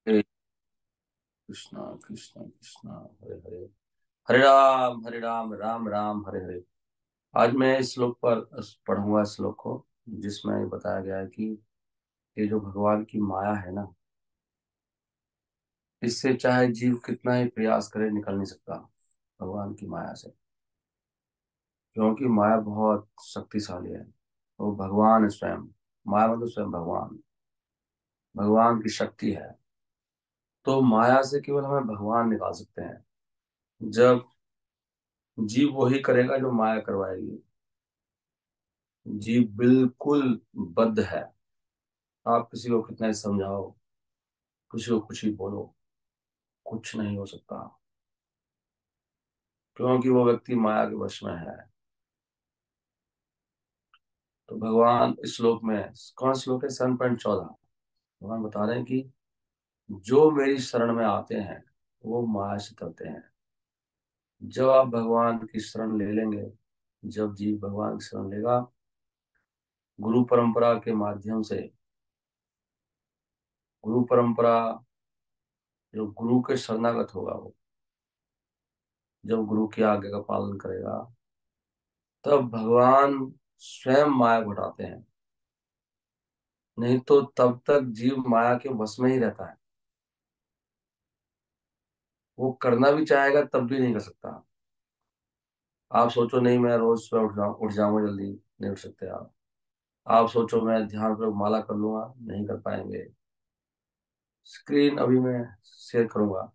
हरे कृष्णा कृष्णा कृष्णा हरे हरे, हरे राम राम राम हरे हरे। आज मैं इस श्लोक पर पढ़ूंगा इस श्लोक को, जिसमें ये बताया गया है कि ये जो भगवान की माया है ना, इससे चाहे जीव कितना ही प्रयास करे निकल नहीं सकता भगवान की माया से। क्योंकि माया बहुत शक्तिशाली है। वो भगवान है स्वयं। माया मतलब स्वयं भगवान, भगवान की शक्ति है। तो माया से केवल हमें भगवान निकाल सकते हैं। जब जीव वही करेगा जो माया करवाएगी। जीव बिल्कुल बद्ध है। आप किसी को कितना ही समझाओ, किसी को कुछ ही बोलो, कुछ नहीं हो सकता। क्योंकि वो व्यक्ति माया के वश में है। तो भगवान इस श्लोक में, कौन श्लोक है? 7.14। भगवान बता रहे हैं कि जो मेरी शरण में आते हैं वो माया से तरते हैं। जब आप भगवान की शरण ले लेंगे, जब जीव भगवान की शरण लेगा, गुरु परंपरा के माध्यम से, गुरु परंपरा, जो गुरु के शरणागत होगा, वो जब गुरु की आज्ञा का पालन करेगा, तब भगवान स्वयं माया घटाते हैं। नहीं तो तब तक जीव माया के वश में ही रहता है। वो करना भी चाहेगा तब भी नहीं कर सकता। आप सोचो, नहीं मैं रोज सुबह उठ जाऊंगा जल्दी, नहीं उठ सकते आप। आप सोचो मैं ध्यान पर माला कर लूंगा, नहीं कर पाएंगे। स्क्रीन अभी मैं शेयर करूंगा।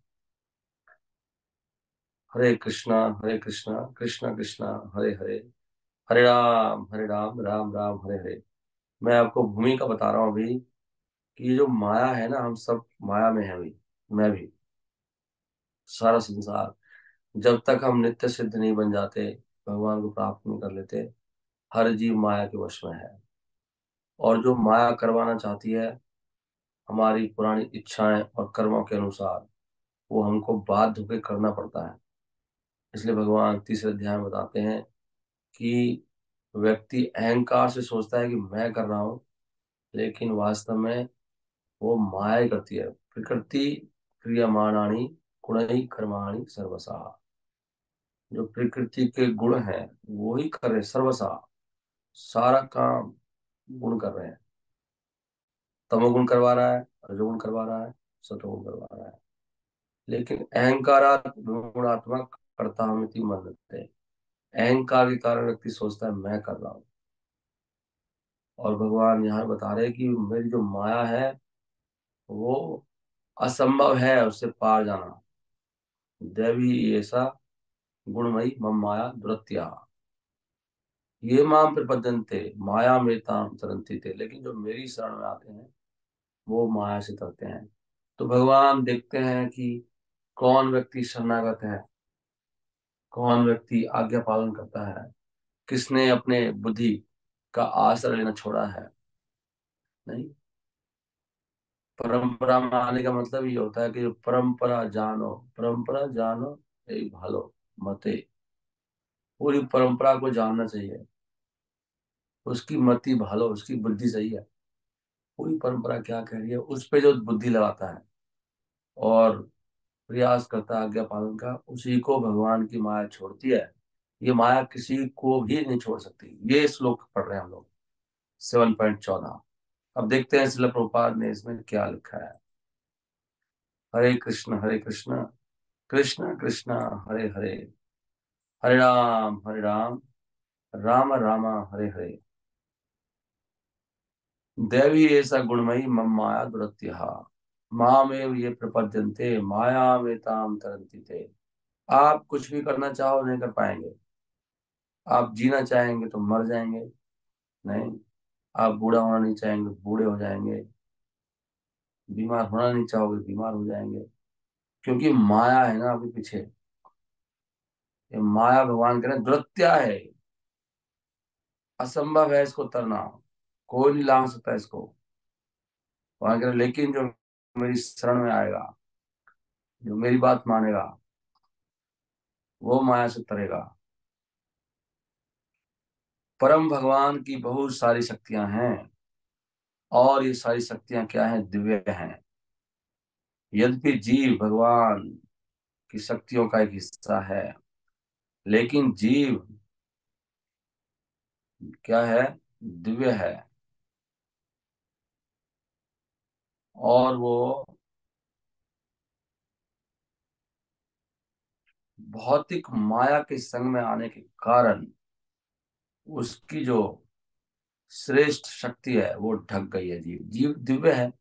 हरे कृष्णा कृष्णा कृष्णा हरे हरे, हरे राम राम राम हरे हरे। मैं आपको भूमि का बता रहा हूँ अभी कि ये जो माया है ना, हम सब माया में है अभी। मैं भी, सारा संसार। जब तक हम नित्य सिद्ध नहीं बन जाते, भगवान को प्राप्त नहीं कर लेते, हर जीव माया के वश में है। और जो माया करवाना चाहती है, हमारी पुरानी इच्छाएं और कर्मों के अनुसार, वो हमको बाध्य होकर करना पड़ता है। इसलिए भगवान तीसरे अध्याय में बताते हैं कि व्यक्ति अहंकार से सोचता है कि मैं कर रहा हूँ, लेकिन वास्तव में वो माया ही करती है। प्रकृति क्रियमाणानि गुणैः कर्माणि सर्वसा। जो प्रकृति के गुण हैं वो ही कर रहे हैं सर्वसा। सारा काम गुण कर रहे हैं। तमोगुण करवा रहा है, रजोगुण करवा रहा है, सतोगुण करवा रहा है। लेकिन अहंकारात् गुणात्मक कर्ताहमिति मन्यते। अहंकार के कारण व्यक्ति सोचता है मैं कर रहा हूँ। और भगवान यहाँ बता रहे हैं कि मेरी जो माया है वो असंभव है उससे पार जाना। दैवी ऐसा गुणमयी मम माया दुरत्या, ये माम प्रपद्यन्ते माया मृताम तरंती थे। लेकिन जो मेरी शरण में आते हैं वो माया से तरते हैं। तो भगवान देखते हैं कि कौन व्यक्ति शरणागत है, कौन व्यक्ति आज्ञा पालन करता है, किसने अपने बुद्धि का आश्रय लेना छोड़ा है। नहीं, परंपरा में आने का मतलब ये होता है कि जो परंपरा जानो यही भालो मते। पूरी परंपरा को जानना चाहिए, उसकी मति भालो, उसकी बुद्धि सही है, पूरी परंपरा क्या कह रही है उस पे जो बुद्धि लगाता है और प्रयास करता है आज्ञा पालन का, उसी को भगवान की माया छोड़ती है। ये माया किसी को भी नहीं छोड़ सकती। ये श्लोक पढ़ रहे हैं हम लोग, 7.14। अब देखते हैं श्रील प्रभुपाद ने इसमें क्या लिखा है। हरे कृष्ण कृष्ण कृष्ण हरे हरे, हरे राम राम राम हरे हरे। देवी ऐसा गुणमयी मम माया दुरत्य, मामेव ये प्रपद्यन्ते माया में ताम तरंती थे। आप कुछ भी करना चाहो नहीं कर पाएंगे। आप जीना चाहेंगे तो मर जाएंगे। नहीं, आप बूढ़ा होना नहीं चाहेंगे बूढ़े हो जाएंगे। बीमार होना नहीं चाहोगे बीमार हो जाएंगे। क्योंकि माया है ना अभी पीछे। ये माया भगवान कह रहे हैं दुरत्या है, असंभव है इसको तरना। कोई नहीं लांग सकता इसको। भगवान कह रहे हैं, लेकिन जो मेरी शरण में आएगा, जो मेरी बात मानेगा, वो माया से तरेगा। परम भगवान की बहुत सारी शक्तियां हैं, और ये सारी शक्तियां क्या हैं? दिव्य हैं। यद्यपि जीव भगवान की शक्तियों का एक हिस्सा है, लेकिन जीव क्या है? दिव्य है। और वो भौतिक माया के संग में आने के कारण उसकी जो श्रेष्ठ शक्ति है वो ढक गई है। जीव जीव दिव्य है,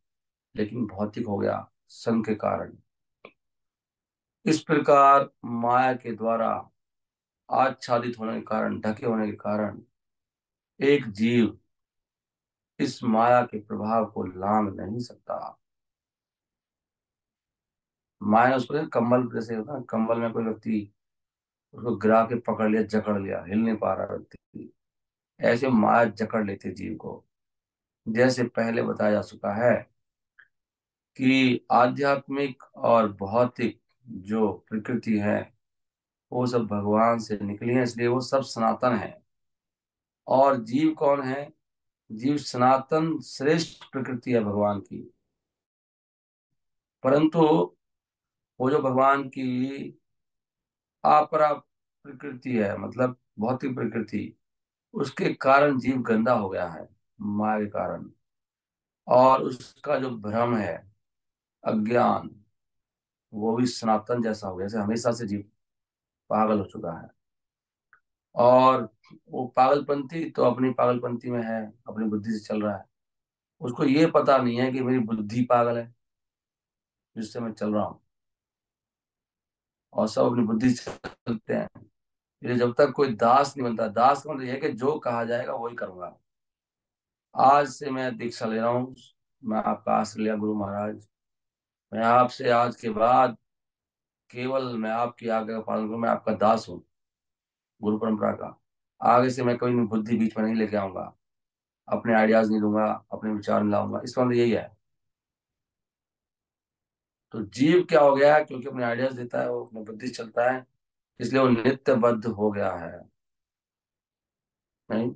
लेकिन भौतिक हो गया संग के कारण। इस प्रकार माया के द्वारा आच्छादित होने के कारण, ढके होने के कारण, एक जीव इस माया के प्रभाव को लांघ नहीं सकता। माया ने उसको कंबल जैसे होता है, कंबल में कोई व्यक्ति उसको गिरा के पकड़ लिया, जकड़ लिया, हिल नहीं पा रहा व्यक्ति, ऐसे माया जकड़ लेती है जीव को। जैसे पहले बताया जा चुका है कि आध्यात्मिक और भौतिक जो प्रकृति है वो सब भगवान से निकली है, इसलिए वो सब सनातन है। और जीव कौन है? जीव सनातन श्रेष्ठ प्रकृति है भगवान की। परंतु वो जो भगवान की अपरा प्रकृति है, मतलब भौतिक प्रकृति, उसके कारण जीव गंदा हो गया है माया के कारण। और उसका जो भ्रम है, अज्ञान, वो भी सनातन जैसा हो गया, जैसे हमेशा से जीव पागल हो चुका है। और वो पागलपंथी तो अपनी पागलपंथी में है, अपनी बुद्धि से चल रहा है। उसको ये पता नहीं है कि मेरी बुद्धि पागल है जिससे मैं चल रहा हूँ, और सब अपनी बुद्धि से चलते हैं। इसलिए जब तक कोई दास नहीं बनता, दास का मतलब यह है कि जो कहा जाएगा वही करूंगा। आज से मैं दीक्षा ले रहा हूँ, मैं आपका आश्रय लिया गुरु महाराज, मैं आपसे आज के बाद केवल मैं आपकी आज्ञा का पालन करूँ, मैं आपका दास हूँ गुरु परंपरा का। आगे से मैं कोई भी बुद्धि बीच में नहीं लेके आऊंगा, अपने आइडियाज नहीं दूंगा, अपने विचार नहीं लाऊंगा। इसका मतलब यही है। तो जीव क्या हो गया है? क्योंकि अपने आइडियाज देता है, वो अपनी बुद्धि से चलता है, इसलिए वो नित्यबद्ध हो गया है। नहीं,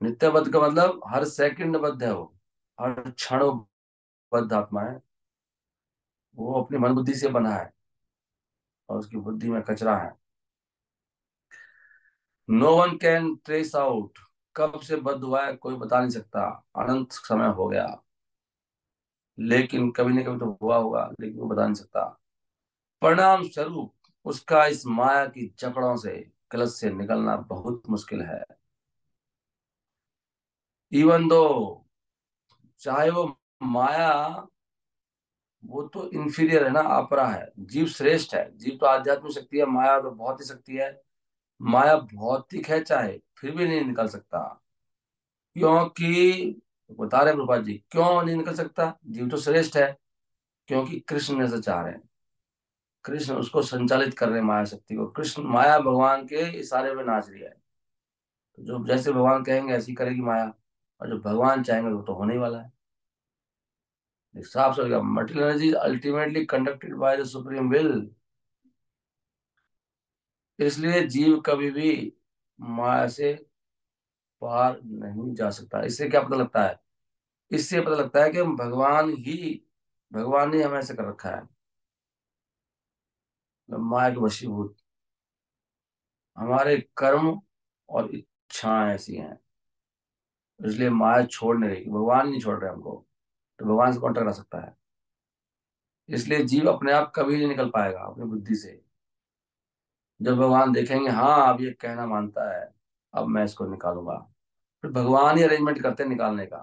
नित्यबद्ध का मतलब हर सेकंड बद्ध है वो, हर क्षण वो बद्ध आत्मा है। वो अपनी मन बुद्धि से बना है और उसकी बुद्धि में कचरा है। No one can trace out, कब से बद्ध हुआ है कोई बता नहीं सकता, अनंत समय हो गया। लेकिन कभी न कभी तो हुआ होगा, लेकिन वो बता नहीं सकता। परिणाम स्वरूप उसका इस माया की जकड़ों से, क्लच से निकलना बहुत मुश्किल है। इवन दो, चाहे वो माया, वो तो इंफीरियर है ना, अपरा है। जीव श्रेष्ठ है, जीव तो आध्यात्मिक शक्ति है, माया तो भौतिक शक्ति है। माया भौतिक है चाहे, फिर भी नहीं निकल सकता। क्योंकि बता रहे प्रभुपाद जी, क्यों नहीं निकल सकता? जीव तो श्रेष्ठ है, क्योंकि कृष्ण ऐसा चाह रहे हैं। कृष्ण उसको संचालित कर रहे हैं, माया शक्ति को। कृष्ण माया भगवान के इशारे में नाच रही है। तो जो जैसे भगवान कहेंगे ऐसी करेगी माया, और जो भगवान चाहेंगे वो तो होने ही वाला है। साफ समझ, material energy ultimately conducted by the supreme will. इसलिए जीव कभी भी माया से पार नहीं जा सकता। इससे क्या पता लगता है? इससे पता लगता है कि हम भगवान ने हमें ऐसे कर रखा है, माया के वशीभूत। हमारे कर्म और इच्छाएं ऐसी हैं, इसलिए माया छोड़ नहीं रही, भगवान ही नहीं छोड़ रहे हमको। तो भगवान से कौन टकरा सकता है? इसलिए जीव अपने आप कभी नहीं निकल पाएगा अपनी बुद्धि से। जब भगवान देखेंगे हाँ अब ये कहना मानता है, अब मैं इसको निकालूंगा, फिर भगवान ही अरेंजमेंट करते हैं निकालने का।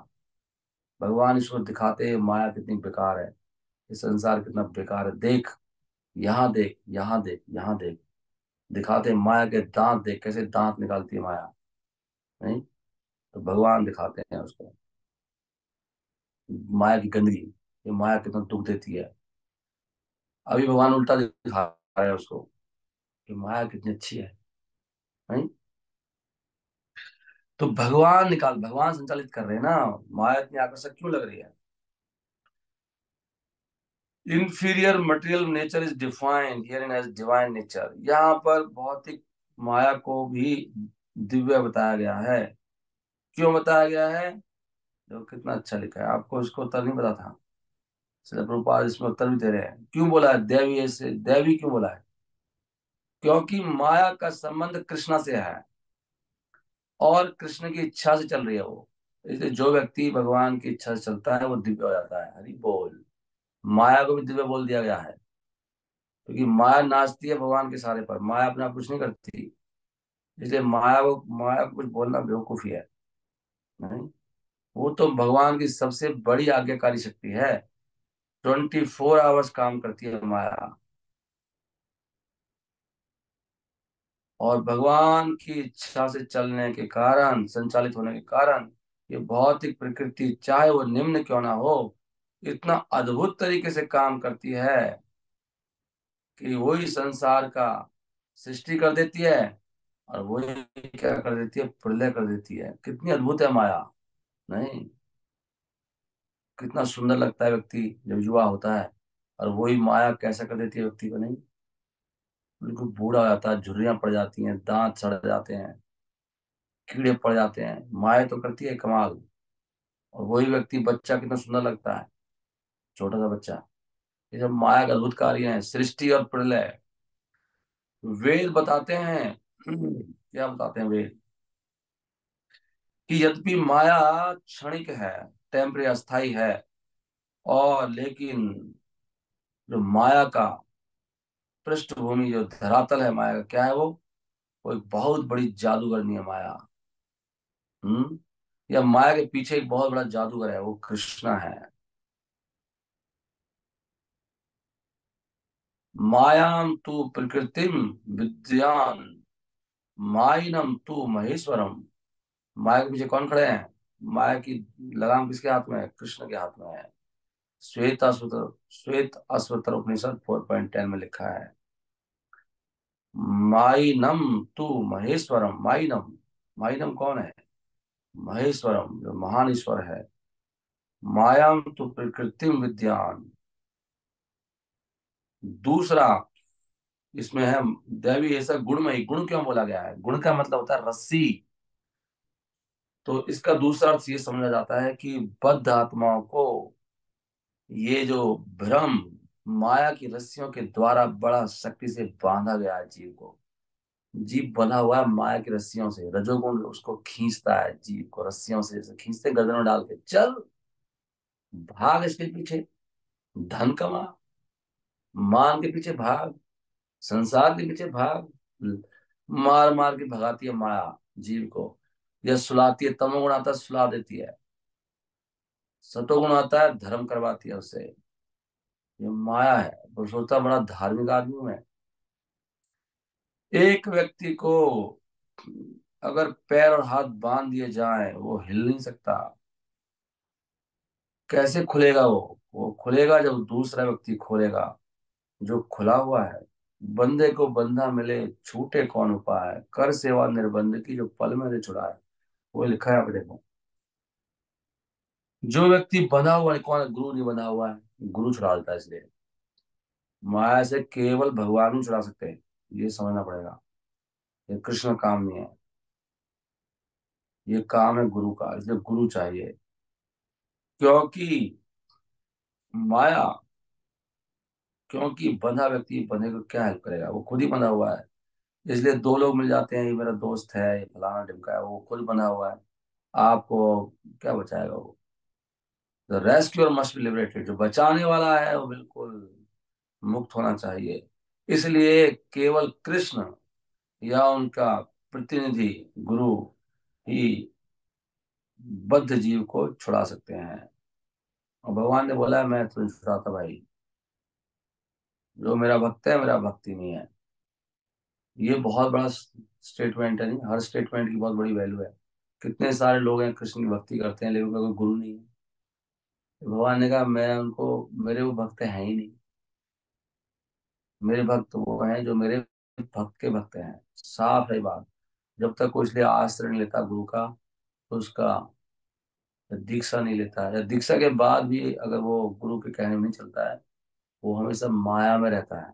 भगवान इसको दिखाते हैं माया कितनी बेकार है, ये संसार कितना बेकार है, देख, यहाँ देख, यहाँ देख, यहाँ देख। दिखाते हैं माया के दांत, देख कैसे दांत निकालती है माया। नहीं, तो भगवान दिखाते हैं उसको माया की गंदगी, ये माया कितना दुख देती है। अभी भगवान उल्टा दिखा रहे हैं उसको कि माया कितनी अच्छी है। नहीं, तो भगवान संचालित कर रहे हैं ना। माया इतनी आकर्षक क्यों लग रही है? Inferior material nature is defined here in as divine nature. यहाँ पर भौतिक माया को भी दिव्य बताया गया है। क्यों बताया गया है? देखो कितना अच्छा लिखा है, आपको इसको उत्तर नहीं पता था। श्रील प्रभुपाद इसमें उत्तर भी दे रहे हैं, क्यों बोला है दैवी, ऐसे दैवी क्यों बोला है? क्योंकि माया का संबंध कृष्णा से है और कृष्ण की इच्छा से चल रही है वो। इसलिए जो व्यक्ति भगवान की इच्छा से चलता है वो दिव्य हो जाता है। हरि बोल। माया को भी दिव्य बोल दिया गया है, क्योंकि माया नाचती है भगवान के सहारे पर, माया अपने आप कुछ नहीं करती। इसलिए माया को कुछ बोलना बेवकूफी है। नहीं, वो तो भगवान की सबसे बड़ी आज्ञाकारी शक्ति है। 24 आवर्स काम करती है माया। और भगवान की इच्छा से चलने के कारण, संचालित होने के कारण, ये भौतिक प्रकृति चाहे वो निम्न क्यों ना हो, इतना अद्भुत तरीके से काम करती है कि वही संसार का सृष्टि कर देती है और वही क्या कर देती है, प्रलय कर देती है। कितनी अद्भुत है माया। नहीं, कितना सुंदर लगता है व्यक्ति जब युवा होता है और वही माया कैसा कर देती है व्यक्ति को। नहीं, बिल्कुल बूढ़ा हो जाता है, झुर्रियां पड़ जाती हैं, दांत सड़ जाते हैं, कीड़े पड़ जाते हैं। माया तो करती है कमाल। और वही व्यक्ति बच्चा कितना सुंदर लगता है, छोटा सा बच्चा। ये सब माया के अद्भुत कार्य हैं, सृष्टि और प्रलय। वेद बताते हैं क्या बताते हैं वेद, कि यद्यपि माया क्षणिक है, टेम्परेरी, अस्थाई है, और लेकिन जो माया का पृष्ठभूमि, जो धरातल है माया का, क्या है वो एक बहुत बड़ी जादूगरनी है माया। हम्म। या माया के पीछे एक बहुत बड़ा जादूगर है, वो कृष्णा है। मायाम तू प्रकृतिम विद्यान माइनम तू महेश्वरम। माया के पीछे कौन खड़े हैं? माया की लगाम किसके हाथ में है? कृष्ण के हाथ में है। श्वेत अश्वतर उपनिषद 4.10 में लिखा है, माइनम तू महेश्वरम। माइनम, माइनम कौन है? महेश्वरम, जो महान ईश्वर है। मायाम तू प्रकृतिम विद्यान। दूसरा इसमें है दैवी ऐसा गुणमयी। गुण क्यों बोला गया है? गुण का मतलब होता है रस्सी। तो इसका दूसरा अर्थ ये समझा जाता है कि बद्ध आत्माओं को ये जो भ्रम, माया की रस्सियों के द्वारा बड़ा शक्ति से बांधा गया है जीव को। जीव बंधा हुआ है माया की रस्सियों से। रजोगुण उसको खींचता है जीव को रस्सियों से, जैसे खींचते गर्दन में डाल के, चल भाग इसके पीछे, धन कमा, मान के पीछे भाग, संसार के पीछे भाग। मार मार के भगाती है माया जीव को। यह सुलाती है, तमोगुण आता है सुला देती है, सतोगुण आता है धर्म करवाती है उससे। ये माया है। वो सोचता है बड़ा धार्मिक आदमी हूं मैं। एक व्यक्ति को अगर पैर और हाथ बांध दिए जाए, वो हिल नहीं सकता। कैसे खुलेगा वो खुलेगा जब दूसरा व्यक्ति खोलेगा। जो खुला हुआ है, बंदे को बंधा मिले छूटे कौन उपाय, कर सेवा निर्बंध की जो पल में से छुड़ाए। वो लिखा है, आप देखो। जो व्यक्ति बंधा हुआ है, कौन है? गुरु नहीं बंधा हुआ है, गुरु छुड़ा देता है। इसलिए माया से केवल भगवान ही छुड़ा सकते हैं, ये समझना पड़ेगा। ये कृष्ण काम नहीं है, ये काम है गुरु का। इसलिए गुरु चाहिए। क्योंकि माया, क्योंकि बंधा व्यक्ति बंधे को क्या हेल्प करेगा? वो खुद ही बंधा हुआ है। इसलिए दो लोग मिल जाते हैं, ये मेरा दोस्त है, ये फलाना ढिमका है, वो खुद बंधा हुआ है। आपको क्या बचाएगा वो? The rescuer must be liberated. जो बचाने वाला है वो बिल्कुल मुक्त होना चाहिए। इसलिए केवल कृष्ण या उनका प्रतिनिधि गुरु ही बद्ध जीव को छुड़ा सकते हैं। और भगवान ने बोला है, मैं तुझे छुड़ाता भाई। जो मेरा भक्त है, मेरा भक्ति नहीं है। ये बहुत बड़ा स्टेटमेंट है। नहीं, हर स्टेटमेंट की बहुत बड़ी वैल्यू है। कितने सारे लोग हैं कृष्ण की भक्ति करते हैं, लेकिन उनका कोई गुरु नहीं है। भगवान ने कहा, मैं उनको, मेरे वो भक्त हैं ही नहीं। मेरे भक्त वो हैं जो मेरे भक्त के भक्त हैं। साफ है बात। जब तक कोई इसलिए आश्रय नहीं लेता गुरु का, तो उसका दीक्षा नहीं लेता है, या दीक्षा के बाद भी अगर वो गुरु के कहने में नहीं चलता है, वो हमेशा माया में रहता है।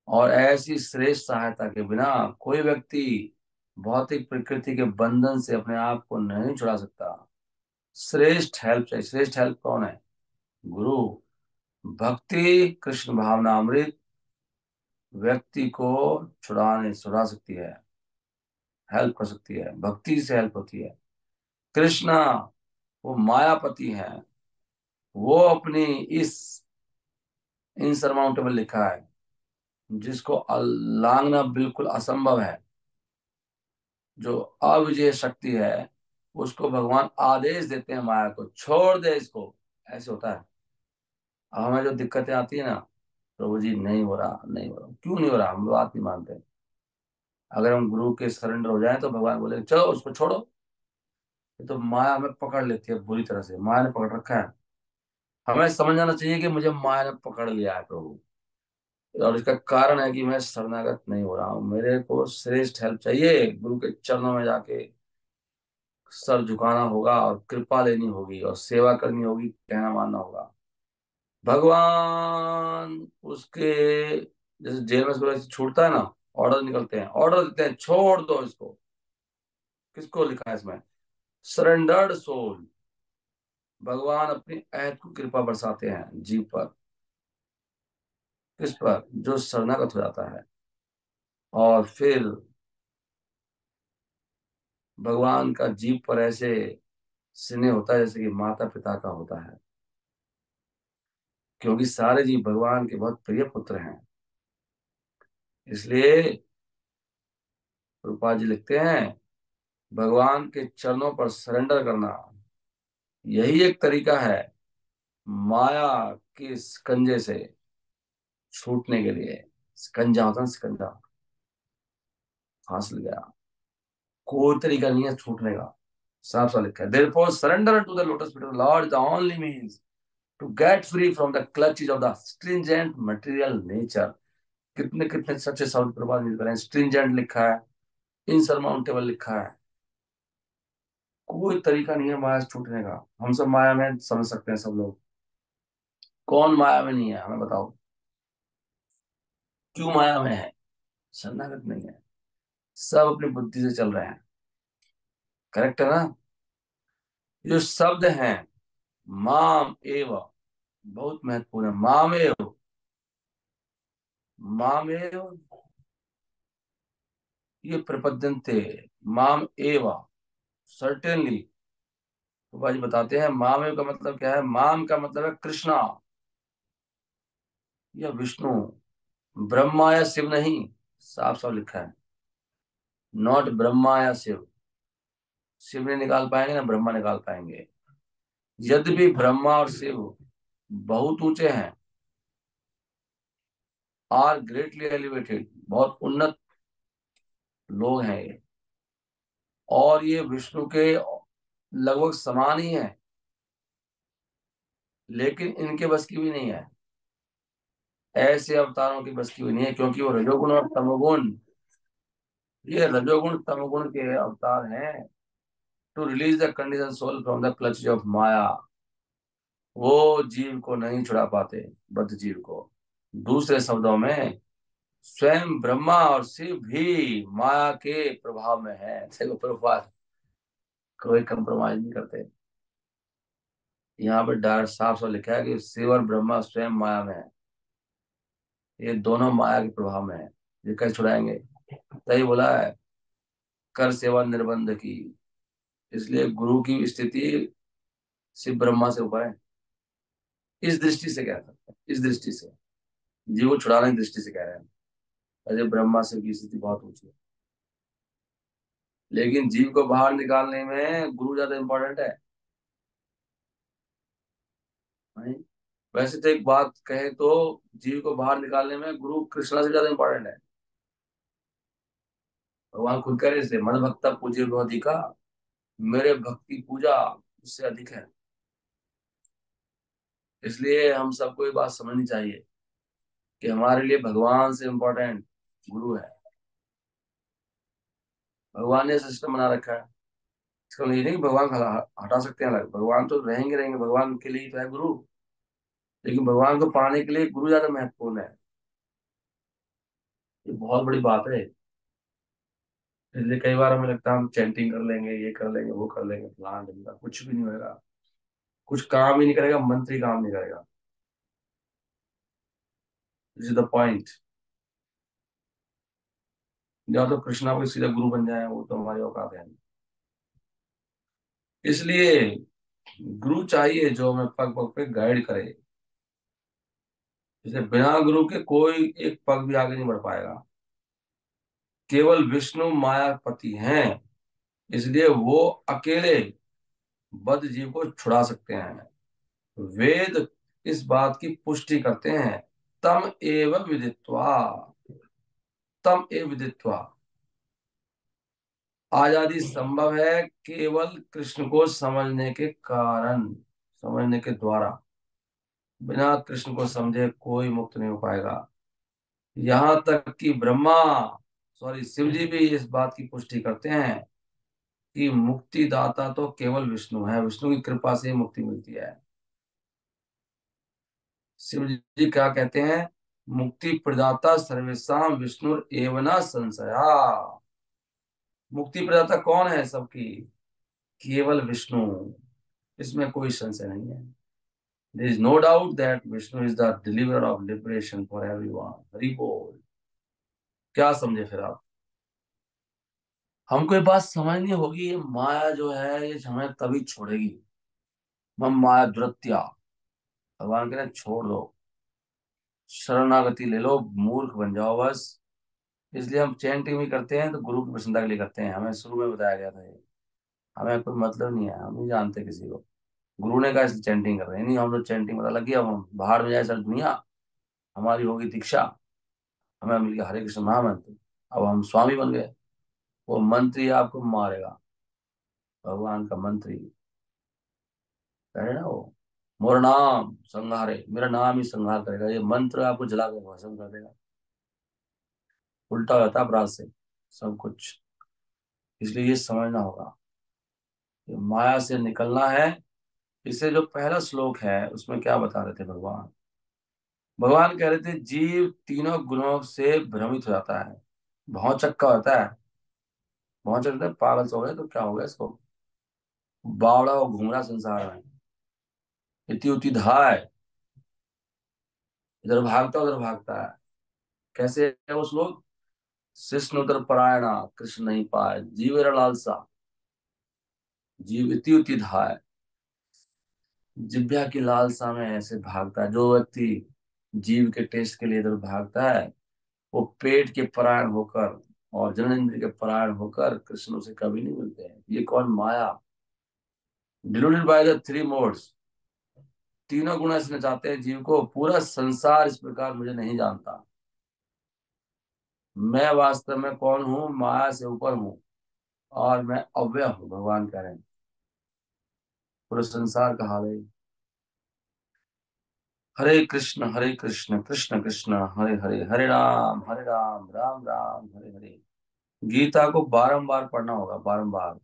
और ऐसी श्रेष्ठ सहायता के बिना कोई व्यक्ति भौतिक प्रकृति के बंधन से अपने आप को नहीं छुड़ा सकता। श्रेष्ठ हेल्प चाहिए। श्रेष्ठ हेल्प कौन है? गुरु। भक्ति कृष्ण भावनामृत व्यक्ति को छुड़ा सकती है, हेल्प कर सकती है, भक्ति से हेल्प होती है। कृष्णा वो मायापति है, वो अपनी इस इनसरमाउंटेबल लिखा है, जिसको लांघना बिल्कुल असंभव है, जो अविजय शक्ति है, उसको भगवान आदेश देते हैं माया को, छोड़ दे इसको। ऐसे होता है। अब हमें जो दिक्कतें आती है ना, प्रभु जी नहीं हो रहा, नहीं हो रहा, क्यों नहीं हो रहा, हम बात नहीं मानते। अगर हम गुरु के सरेंडर हो जाए तो भगवान बोले चलो उसको छोड़ो। ये तो माया हमें पकड़ लेती है बुरी तरह से, माया ने पकड़ रखा है। हमें समझ आना चाहिए कि मुझे माया ने पकड़ लिया है प्रभु, और इसका कारण है कि मैं शरणागत नहीं हो रहा हूँ। मेरे को श्रेष्ठ हेल्प चाहिए, गुरु के चरणों में जाके सर झुकाना होगा और कृपा लेनी होगी और सेवा करनी होगी, कहना मानना होगा। भगवान उसके, जैसे जेल में से छूटता है ना, ऑर्डर निकलते हैं, ऑर्डर देते हैं छोड़ दो इसको। किसको लिखा है इसमें? Surrendered soul. भगवान अपनी अहद को कृपा बरसाते हैं जीव पर। किस पर? जो शरणागत हो जाता है। और फिर भगवान का जीव पर ऐसे स्नेह होता है जैसे कि माता पिता का होता है, क्योंकि सारे जीव भगवान के बहुत प्रिय पुत्र हैं। इसलिए रूपा जी लिखते हैं, भगवान के चरणों पर सरेंडर करना, यही एक तरीका है माया के शिकंजे से छूटने के लिए। शिकंजा होता है ना, शिकंजा, फांस गया, कोई तरीका नहीं है छूटने का। साफ साफ लिखा है, therefore surrender to the lotus feet of the Lord is the only means to get free from the clutches of the stringent material nature। कितने कितने सच्चे शब्द प्रभाव यूज करें। स्ट्रिंजेंट लिखा है, इनसरमाउंटेबल लिखा है। कोई तरीका नहीं है माया से छूटने का। हम सब माया में समझ सकते हैं सब लोग। कौन माया में नहीं है, हमें बताओ। क्यों माया में है? शरणागत नहीं है, सब अपनी बुद्धि से चल रहे हैं। करेक्ट है ना? जो शब्द हैं माम एव, बहुत महत्वपूर्ण है। माम एव, माम एव, ये प्रपद्यन्ते, माम एव, सर्टेनली। तो भाई बताते हैं माम एव का मतलब क्या है। माम का मतलब है कृष्णा या विष्णु, ब्रह्मा या शिव नहीं। साफ साफ लिखा है, नॉट ब्रह्मा या शिव। शिव नहीं निकाल पाएंगे ना ब्रह्मा निकाल पाएंगे। यद्यपि ब्रह्मा और शिव बहुत ऊंचे हैं, आर ग्रेटली एलिवेटेड, बहुत उन्नत लोग हैं ये, और ये विष्णु के लगभग समान ही है, लेकिन इनके बस की भी नहीं है। ऐसे अवतारों की बस की भी नहीं है, क्योंकि वो रजोगुण और तमोगुण, ये रजोगुण तमोगुण के अवतार हैं। To release the condition soul from the clutch of Maya, वो जीव को नहीं छुड़ा पाते, बद्ध जीव को। दूसरे शब्दों में स्वयं ब्रह्मा और शिव भी माया के प्रभाव में है। देखो प्रभुपाद कोई कंप्रोमाइज नहीं करते। यहाँ पर डायरेक्ट साफ साफ लिखा है कि शिव और ब्रह्मा स्वयं माया में है। ये दोनों माया के प्रभाव में है। ये कैसे छुड़ाएंगे? सही बोला है, कर सेवा निर्बंध की। इसलिए गुरु की स्थिति शिव ब्रह्मा से ऊपर है। इस दृष्टि से कह सकते हैं, इस दृष्टि से जीव को छुड़ाने की दृष्टि से कह रहे हैं। अजय ब्रह्मा शिव की स्थिति बहुत ऊंची है, लेकिन जीव को बाहर निकालने में गुरु ज्यादा इंपॉर्टेंट है। नहीं? वैसे तो एक बात कहे तो जीव को बाहर निकालने में गुरु कृष्णा से ज्यादा इंपॉर्टेंट है। भगवान खुद कह रहे थे, मन भक्ता पूज्य भवती का, मेरे भक्ति पूजा उससे अधिक है। इसलिए हम सबको ये बात समझनी चाहिए कि हमारे लिए भगवान से इंपॉर्टेंट गुरु है। भगवान ने सिस्टम बना रखा है। इसका मतलब ये नहीं कि भगवान को हटा सकते हैं अलग, भगवान तो रहेंगे रहेंगे, भगवान के लिए ही तो है गुरु। लेकिन भगवान को पाने के लिए गुरु ज्यादा महत्वपूर्ण है। ये बहुत बड़ी बात है। इसलिए कई बार हमें लगता है हम चैंटिंग कर लेंगे, ये कर लेंगे, वो कर लेंगे, फलाना ढिमका, कुछ भी नहीं होगा। कुछ काम ही नहीं करेगा, मंत्री काम नहीं करेगा। This is the point. या तो कृष्णा को सीधा गुरु बन जाए, वो तो हमारी औकात है नहीं। इसलिए गुरु चाहिए जो हमें पग पग पे गाइड करे। जैसे बिना गुरु के कोई एक पग भी आगे नहीं बढ़ पाएगा। केवल विष्णु मायापति हैं, इसलिए वो अकेले बद्ध जीव को छुड़ा सकते हैं। वेद इस बात की पुष्टि करते हैं। तम एव विदित्वा, तम एव विदित्वा, आजादी संभव है केवल कृष्ण को समझने के कारण, समझने के द्वारा। बिना कृष्ण को समझे कोई मुक्त नहीं हो पाएगा। यहाँ तक कि ब्रह्मा, सॉरी, शिव जी भी इस बात की पुष्टि करते हैं कि मुक्तिदाता तो केवल विष्णु है, विष्णु की कृपा से ही मुक्ति मिलती है। शिव जी क्या कहते हैं? मुक्ति प्रदाता सर्वेशाम विष्णु एव न संशया। मुक्ति प्रदाता कौन है सबकी? केवल विष्णु, इसमें कोई संशय नहीं है। There is no doubt that Vishnu is the deliverer of liberation for everyone. Hari बोल। क्या समझे फिर आप? हमको ये बात समझनी होगी, ये माया जो है ये हमें तभी छोड़ेगी। मम माया दुरत्या, भगवान कहते हैं छोड़ दो, शरणागति ले लो, मूर्ख बन जाओ बस। इसलिए हम चैंटिंग भी करते हैं तो गुरु की प्रसन्नता के लिए करते हैं। हमें शुरू में बताया गया था ये। हमें कोई मतलब नहीं है, हम नहीं जानते किसी को। गुरु ने कहा इसलिए चैंटिंग कर रहे हैं। नहीं, हम लोग चैंटिंग पता लग गया, हम बाहर में जाए सर दुनिया, हमारी होगी दीक्षा, हमें मिल गया हरे कृष्ण महामंत्र, अब हम स्वामी बन गए। वो मंत्री आपको मारेगा, भगवान का मंत्री है ना वो। मोर नाम संहारे, मेरा नाम ही संहार करेगा, ये मंत्र आपको जला कर भस्म कर देगा। उल्टा होता है अपराध से सब कुछ। इसलिए ये समझना होगा कि माया से निकलना है। इससे जो पहला श्लोक है उसमें क्या बता रहे थे भगवान? भगवान कह रहे थे जीव तीनों गुणों से भ्रमित हो जाता है, भौचक्का होता है। भौचक्का होता है, पागल से हो गए तो क्या हो गया इसको, बावड़ा और घूम रहा संसार में, इति उति धाय, इधर भागता उधर भागता है। कैसे है वो श्लोक? कृष्ण उधर परायणा, कृष्ण नहीं पाए, जीवेर लालसा, जीव इति उति धाय, जिभ्या की लालसा में ऐसे भागता है। जो व्यक्ति जीव के टेस्ट के लिए इधर भागता है, वो पेट के परायण होकर और जननेंद्रिय के परायण होकर कृष्ण से कभी नहीं मिलते हैं। ये कौन? माया। डिलूडेड बाय द थ्री मोड्स, तीनों गुण इसने चाहते हैं जीव को। पूरा संसार इस प्रकार मुझे नहीं जानता। मैं वास्तव में कौन हूँ? माया से ऊपर हूँ, और मैं अव्यय हूँ, भगवान कह रहे हैं। पूरे संसार का हाल है। हरे कृष्ण कृष्ण कृष्ण हरे हरे, हरे राम राम राम हरे हरे। गीता को बारंबार पढ़ना होगा, बारंबार।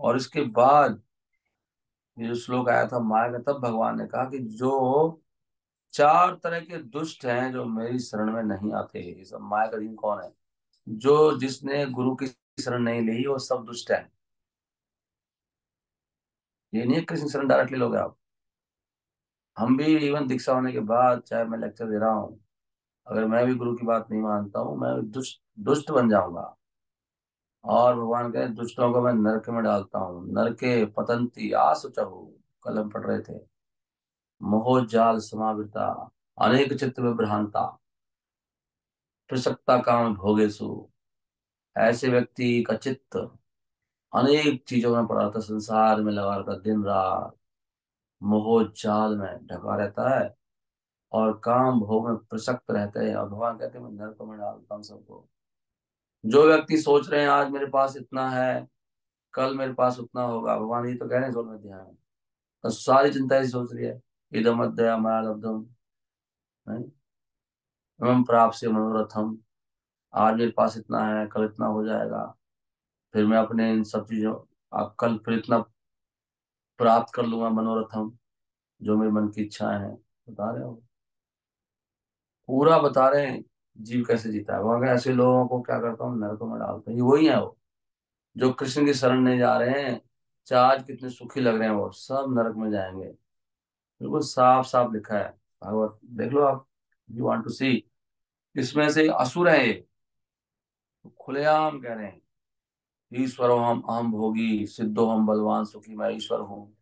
और इसके बाद ये जो श्लोक आया था माया का, तब भगवान ने कहा कि जो चार तरह के दुष्ट हैं जो मेरी शरण में नहीं आते, ये सब माया का दिन कौन है? जो जिसने गुरु की शरण नहीं ली वो सब दुष्ट है। ये नहीं है कृष्ण शरण डायरेक्टली लोगे आप। हम भी इवन दीक्षा होने के बाद, चाहे मैं लेक्चर दे रहा हूँ, अगर मैं भी गुरु की बात नहीं मानता हूँ, मैं दुष्ट दुष्ट बन जाऊंगा। और भगवान कहे दुष्टों को मैं नरक में डालता हूँ। नरके पतंती आसुचहु, कल हम पढ़ रहे थे। मोहजाल समावृता, अनेक चित्त विभ्रांता, प्रसक्ता काम भोगेशु। ऐसे व्यक्ति का चित्त अनेक चीजों में पड़ा था, संसार में लगा रहता, दिन रात मोह जाल में ढका रहता है, और काम भोग में प्रसक्त रहते हैं। और भगवान कहते हैं मैं नरक में डालता हूँ सबको। जो व्यक्ति सोच रहे हैं आज मेरे पास इतना है, कल मेरे पास उतना होगा, भगवान ये तो कह रहे हैं 16वें अध्याय में, तो सारी चिंता ऐसी सोच रही है। इदम अद्या मया लब्धम, नहीं? एवं प्राप्त से मनोरथम, आज मेरे पास इतना है, कल इतना हो जाएगा, फिर मैं अपने इन सब चीजों, आप कल फिर इतना प्राप्त कर लूंगा मनोरथम, जो मेरे मन की इच्छाएं हैं। बता रहे हो, पूरा बता रहे हैं। जीव कैसे जीता है, वहां के ऐसे लोगों को क्या करता हूँ, नरकों में डालता हूँ। ये वही है वो जो कृष्ण की शरण नहीं जा रहे हैं, चाहे आज कितने सुखी लग रहे हैं, वो सब नरक में जाएंगे। बिल्कुल साफ साफ लिखा है, भागवत देख लो आप, यू वांट टू सी। इसमें से असुर है ये, तो खुलेआम कह रहे हैं, ईश्वरो हम अहम भोगी सिद्धो हम बलवान सुखी, मैं ईश्वर हूँ।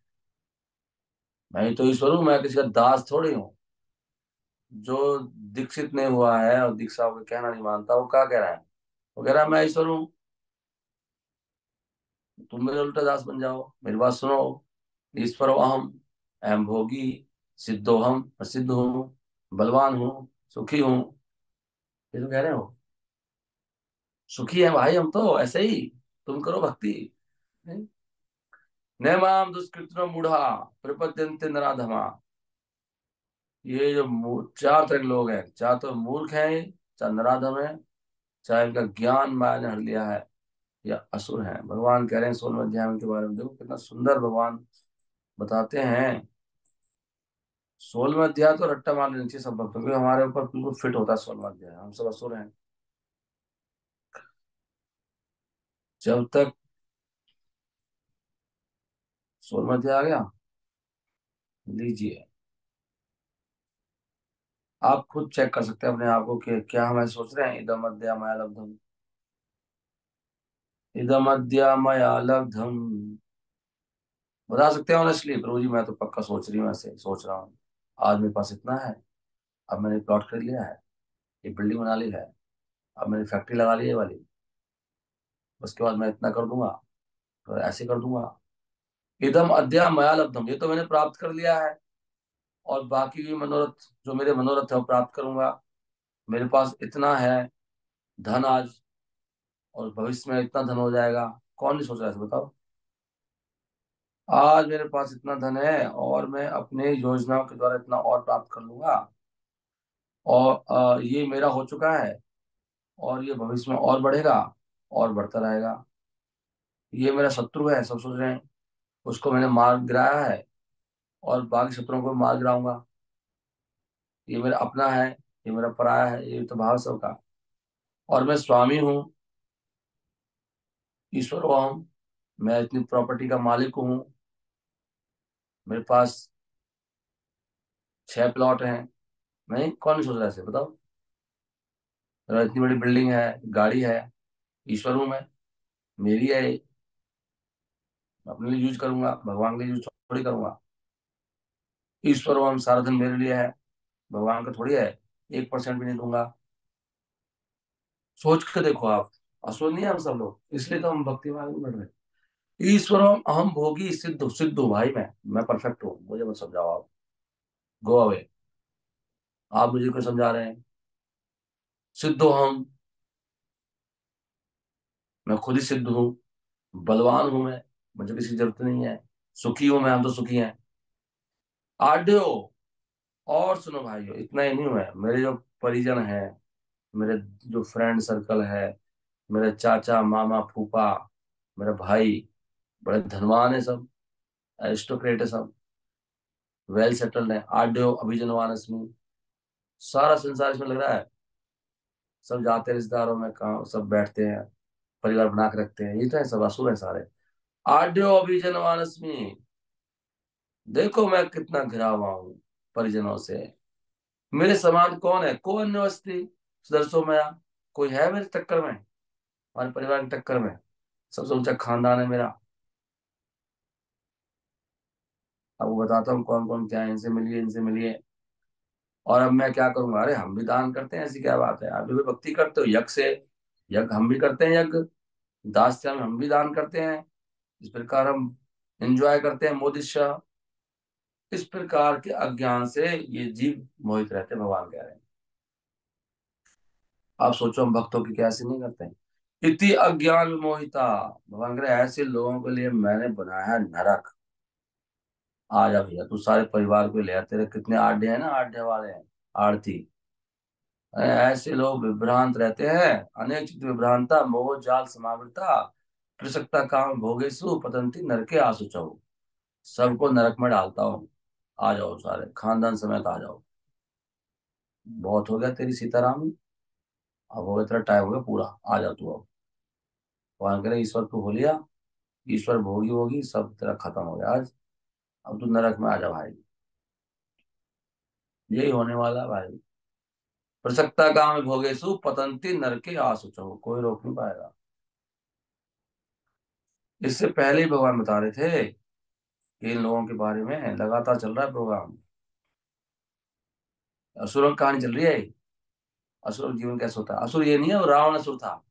मैं ही तो ईश्वर हूँ, मैं किसी का दास थोड़ी हूँ। जो दीक्षित नहीं हुआ है और दीक्षा को कहना नहीं मानता, वो क्या कह रहा है, वो कह रहा है मैं ईश्वर हूँ। तुम मेरे उल्टा दास बन जाओ, मेरी बात सुनो। ईश्वरो अहम, अहम भोगी, सिद्धो हम, प्रसिद्ध हूँ, बलवान हूँ, सुखी हूँ। ये तो कह रहे हो, सुखी है भाई हम तो ऐसे ही। तुम करो भक्ति। न माम दुष्कृतिनो मूढ़ा प्रपद्यन्ते नराधमा। ये जो चार तरह के लोग हैं, चाहे तो मूर्ख हैं, चाहे नराधम है, चाहे इनका ज्ञान माया ने हर लिया है, या असुर हैं। भगवान कह रहे हैं 16वें अध्याय में के बारे में, देखो कितना सुंदर भगवान बताते हैं। 16वां अध्याय तो रट्टा मार लेना चाहिए सब भक्तों को, हमारे ऊपर बिल्कुल फिट होता है 16वां अध्याय, हम सब असुर हैं। जब तक 16वां अध्याय आ गया, लीजिए, आप खुद चेक कर सकते हैं अपने आप को कि क्या हम ऐसे सोच रहे हैं, इदम अद्य मया लब्धम, इदम अद्य मया लब्धम। बता सकते हैं ऑनेस्टली, प्रभु जी मैं तो पक्का सोच रही हूँ, ऐसे सोच रहा हूँ, आज मेरे पास इतना है, अब मैंने प्लॉट खरीद लिया है, ये बिल्डिंग बना ली है, अब मैंने फैक्ट्री लगा ली है ये वाली, उसके बाद मैं इतना कर दूंगा, तो ऐसे कर दूंगा। इदम अद्य मया लब्धम, ये तो मैंने प्राप्त कर लिया है, और बाकी भी मनोरथ, जो मेरे मनोरथ है वो प्राप्त करूंगा। मेरे पास इतना है धन आज, और भविष्य में इतना धन हो जाएगा। कौन नहीं सोच रहा है इसे, बताओ। आज मेरे पास इतना धन है, और मैं अपने योजनाओं के द्वारा इतना और प्राप्त कर लूंगा, और ये मेरा हो चुका है, और ये भविष्य में और बढ़ेगा, और बढ़ता रहेगा। ये मेरा शत्रु है, सब सोच रहे हैं, उसको मैंने मार गिराया है, और बाकी शत्रुओं को मार गिराऊंगा। ये मेरा अपना है, ये मेरा पराया है, ये तो भाव सबका। और मैं स्वामी हूँ, ईश्वर हूँ, मैं इतनी प्रॉपर्टी का मालिक हूँ, मेरे पास 6 प्लॉट हैं। नहीं, कौन नहीं सोच रहा है ऐसे, बताओ। मेरा इतनी बड़ी बिल्डिंग है, गाड़ी है, ईश्वर हूँ मैं, मेरी है ये, मैं अपने लिए यूज करूंगा, भगवान के लिए यूज थोड़ी करूंगा। ईश्वर हूँ, सारा धन मेरे लिए है, भगवान का थोड़ी है, 1% भी नहीं दूंगा। सोच के देखो आप, असुर नहीं है हम सब लोग, इसलिए तो हम भक्ति मार्ग में बढ़ रहे हैं। ईश्वरम अहम भोगी सिद्ध सिद्ध हूँ भाई, मैं परफेक्ट हूँ, मुझे मत समझाओ आप, गो अवे। आप मुझे क्यों समझा रहे हैं। सिद्ध हूँ हम, मैं खुद ही सिद्ध हूँ, बलवान हूं मैं, मुझे किसी की जरूरत नहीं है, सुखी हूं मैं, हम तो सुखी हैं। आड्यो, और सुनो भाइयों, इतना ही नहीं हुआ है, मेरे जो परिजन है, मेरे जो फ्रेंड सर्कल है, मेरे चाचा मामा फूफा, मेरा भाई, बड़े धनवान है सब, एरिस्टोक्रेट है सब, वेल सेटल्ड है। आड्यो अभिजनवान अस्मि, सारा संसार इसमें लग रहा है। सब जाते हैं रिश्तेदारों में, काम सब बैठते हैं, परिवार बना के रखते हैं, ये तो है, सब असुर है सारे। आड्यो अभिजनवान अस्मि, देखो मैं कितना घिरा हुआ हूँ परिजनों से। मेरे समान कौन है, को अन्य वस्ती सुदर्शो मया, कोई है मेरे टक्कर में, हमारे परिवार की टक्कर में। सबसे ऊंचा खानदान है मेरा। अब वो बताता हूँ कौन कौन क्या है, इनसे मिलिए इनसे मिलिए। और अब मैं क्या करूंगा, अरे हम भी दान करते हैं, ऐसी क्या बात है, आप भी भक्ति करते हो यज्ञ से, यज्ञ हम भी करते हैं, यज्ञ दास्य में हम भी दान करते हैं, इस प्रकार हम एंजॉय करते हैं मोदी शाह। इस प्रकार के अज्ञान से ये जीव मोहित रहते हैं, भगवान कह रहे हैं। आप सोचो हम भक्तों की कैसे नहीं करते हैं, इति अज्ञान मोहिता। भगवान कह रहे हैं, ऐसे लोगों के लिए मैंने बनाया है नरक। आ जा भैया, तू सारे परिवार को ले आ, तेरे कितने आड्य है ना, आड्य वाले हैं, आरती। अरे ऐसे लोग विभ्रांत रहते हैं, अनेक चित्त विभ्रांता मोह जाल समावृता, त्रिसक्ता काम भोगेशु पतंती नरके आसु चहु। सबको नरक में डालता हूँ, आ जाओ सारे खानदान समेत आ जाओ। बहुत हो गया तेरी सीताराम। अब वो इतना टाइम हो गया पूरा, आ जा तू अब। भगवान कह रहे ईश्वर तू हो लिया, ईश्वर भोगी होगी, सब तेरा खत्म हो गया आज। अब तू नरक में आ जा भाई। यही होने वाला है भाई। प्रसक्ता काम भोगेशु पतंती नरके आसुचौ, कोई रोक नहीं पाएगा। इससे पहले ही भगवान बता रहे थे कि इन लोगों के बारे में लगातार चल रहा है प्रोग्राम। असुरों की कहानी चल रही है। असुर का जीवन कैसे होता है? असुर ये नहीं है वो रावण असुर था।